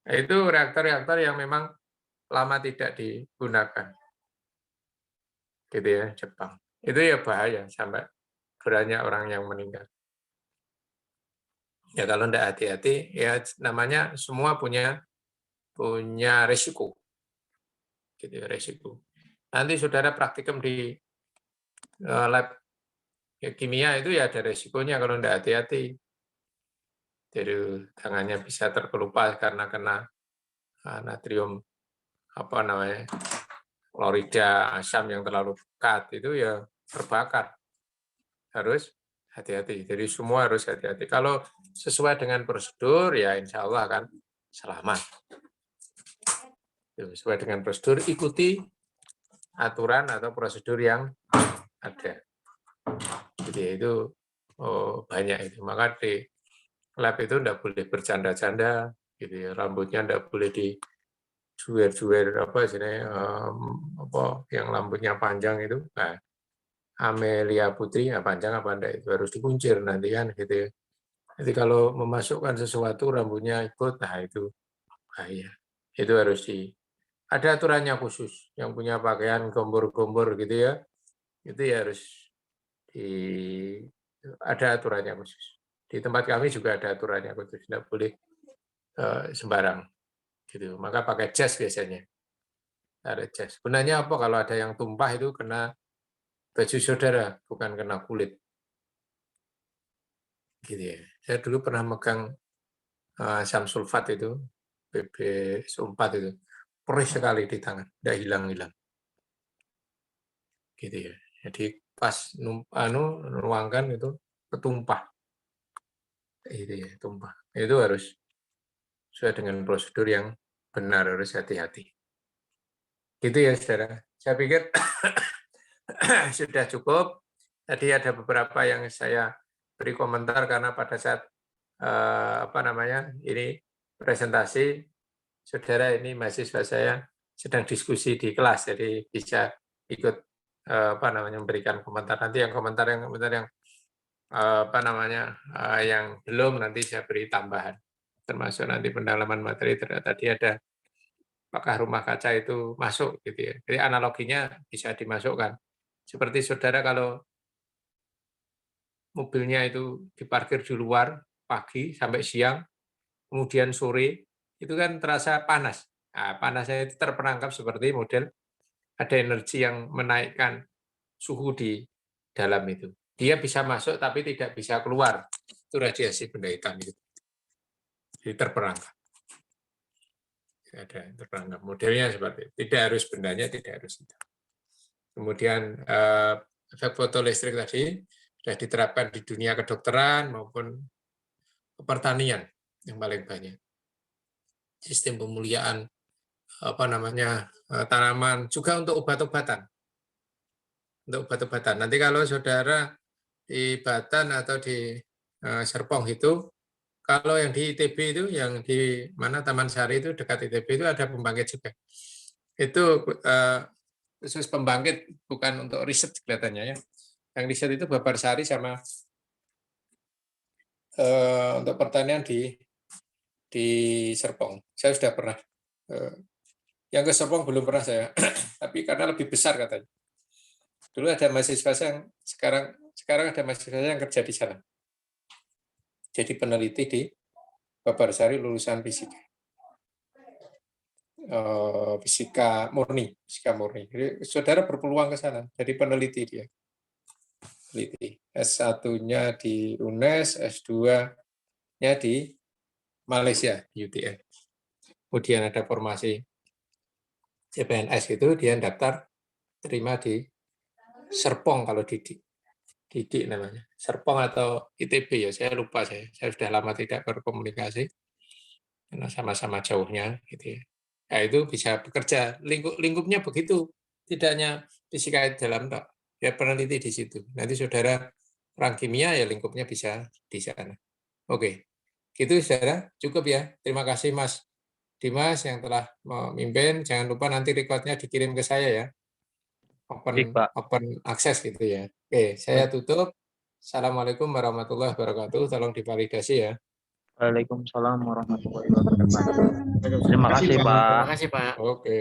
Nah, itu reaktor-reaktor yang memang lama tidak digunakan. Gitu ya, Jepang. Itu ya bahaya sampai banyak orang yang meninggal. Ya kalau tidak hati-hati, ya namanya semua punya resiko. Gitu ya, resiko. Nanti saudara praktikum di lab kimia itu ya ada resikonya kalau tidak hati-hati. Jadi tangannya bisa terkelupas karena kena natrium apa namanya klorida asam yang terlalu pekat itu ya terbakar. Harus hati-hati. Jadi semua harus hati-hati. Kalau sesuai dengan prosedur ya insya Allah akan selamat. Sesuai dengan prosedur, ikuti aturan atau prosedur yang ada. Jadi itu banyak itu. Maka di lab itu tidak boleh bercanda-canda, gitu ya. Rambutnya tidak boleh dijuwer-juwer apa sini apa yang rambutnya panjang itu. Nah, Amelia Putri, panjang apa enggak itu harus dikuncir nanti kan gitu ya. Jadi kalau memasukkan sesuatu rambutnya ikut, nah itu bahaya. Itu harus ada aturannya khusus. Yang punya pakaian gombor-gombor gitu ya, itu ya harus ada aturannya khusus. Di tempat kami juga ada aturannya khusus, tidak boleh sembarang. Gitu. Maka pakai jas biasanya. Ada jas. Gunanya apa kalau ada yang tumpah itu kena baju saudara, bukan kena kulit. Gitu ya. Saya dulu pernah megang asam sulfat itu, PbSO4 itu, perih sekali di tangan, tidak hilang-hilang. Gitu ya. Jadi pas nuangkan itu ketumpah. Itu ya, tumpah. Itu harus sesuai dengan prosedur yang benar, harus hati-hati. Gitu ya, saudara. Saya pikir sudah cukup. Tadi ada beberapa yang saya beri komentar karena pada saat ini presentasi, saudara ini mahasiswa saya sedang diskusi di kelas, jadi bisa ikut memberikan komentar. Nanti yang komentar yang yang belum nanti saya beri tambahan, termasuk nanti pendalaman materi. Tadi ada apakah rumah kaca itu masuk gitu ya. Jadi analoginya bisa dimasukkan. Seperti saudara kalau mobilnya itu diparkir di luar pagi sampai siang, kemudian sore, itu kan terasa panas. Nah, panasnya itu terperangkap seperti model ada energi yang menaikkan suhu di dalam itu. Dia bisa masuk tapi tidak bisa keluar. Itu radiasi benda hitam itu. Jadi terperangkap. Ada terperangkap. Modelnya seperti itu. Tidak harus bendanya, tidak harus itu. Kemudian efek fotolistrik tadi sudah diterapkan di dunia kedokteran maupun pertanian yang paling banyak. Sistem pemuliaan tanaman, juga untuk obat-obatan. Untuk obat-obatan. Nanti kalau saudara di Batan atau di Serpong itu, kalau yang di ITB itu, yang di mana Taman Sari itu dekat ITB itu ada pembangkit juga. Itu khusus pembangkit, bukan untuk riset kelihatannya ya. Yang riset itu Babarsari sama untuk pertanian di Serpong. Saya sudah pernah. Yang ke Serpong belum pernah saya, tapi karena lebih besar katanya. Dulu ada mahasiswa saya yang sekarang ada mahasiswa saya yang kerja di sana. Jadi peneliti di Babarsari lulusan fisika. Fisika murni. Jadi saudara berpeluang ke sana. Jadi peneliti dia. Peneliti. S1-nya di UNES, S2-nya di Malaysia, UTM. Kemudian ada formasi CPNS itu, dia daftar terima di Serpong kalau Didik namanya. Serpong atau ITB ya, saya lupa saya sudah lama tidak berkomunikasi karena sama-sama jauhnya gitu ya. Nah, itu bisa bekerja, lingkupnya begitu, tidak hanya fisika dalam tok, ya peneliti di situ. Nanti saudara orang kimia ya lingkupnya bisa di sana. Oke, gitu saudara, cukup ya. Terima kasih Mas Dimas yang telah memimpin. Jangan lupa nanti recordnya dikirim ke saya ya. Open access gitu ya. Oke, saya tutup. Assalamualaikum warahmatullahi wabarakatuh. Tolong divalidasi ya. Waalaikumsalam warahmatullahi wabarakatuh. Terima kasih, Pak. Terima kasih, Pak. Oke.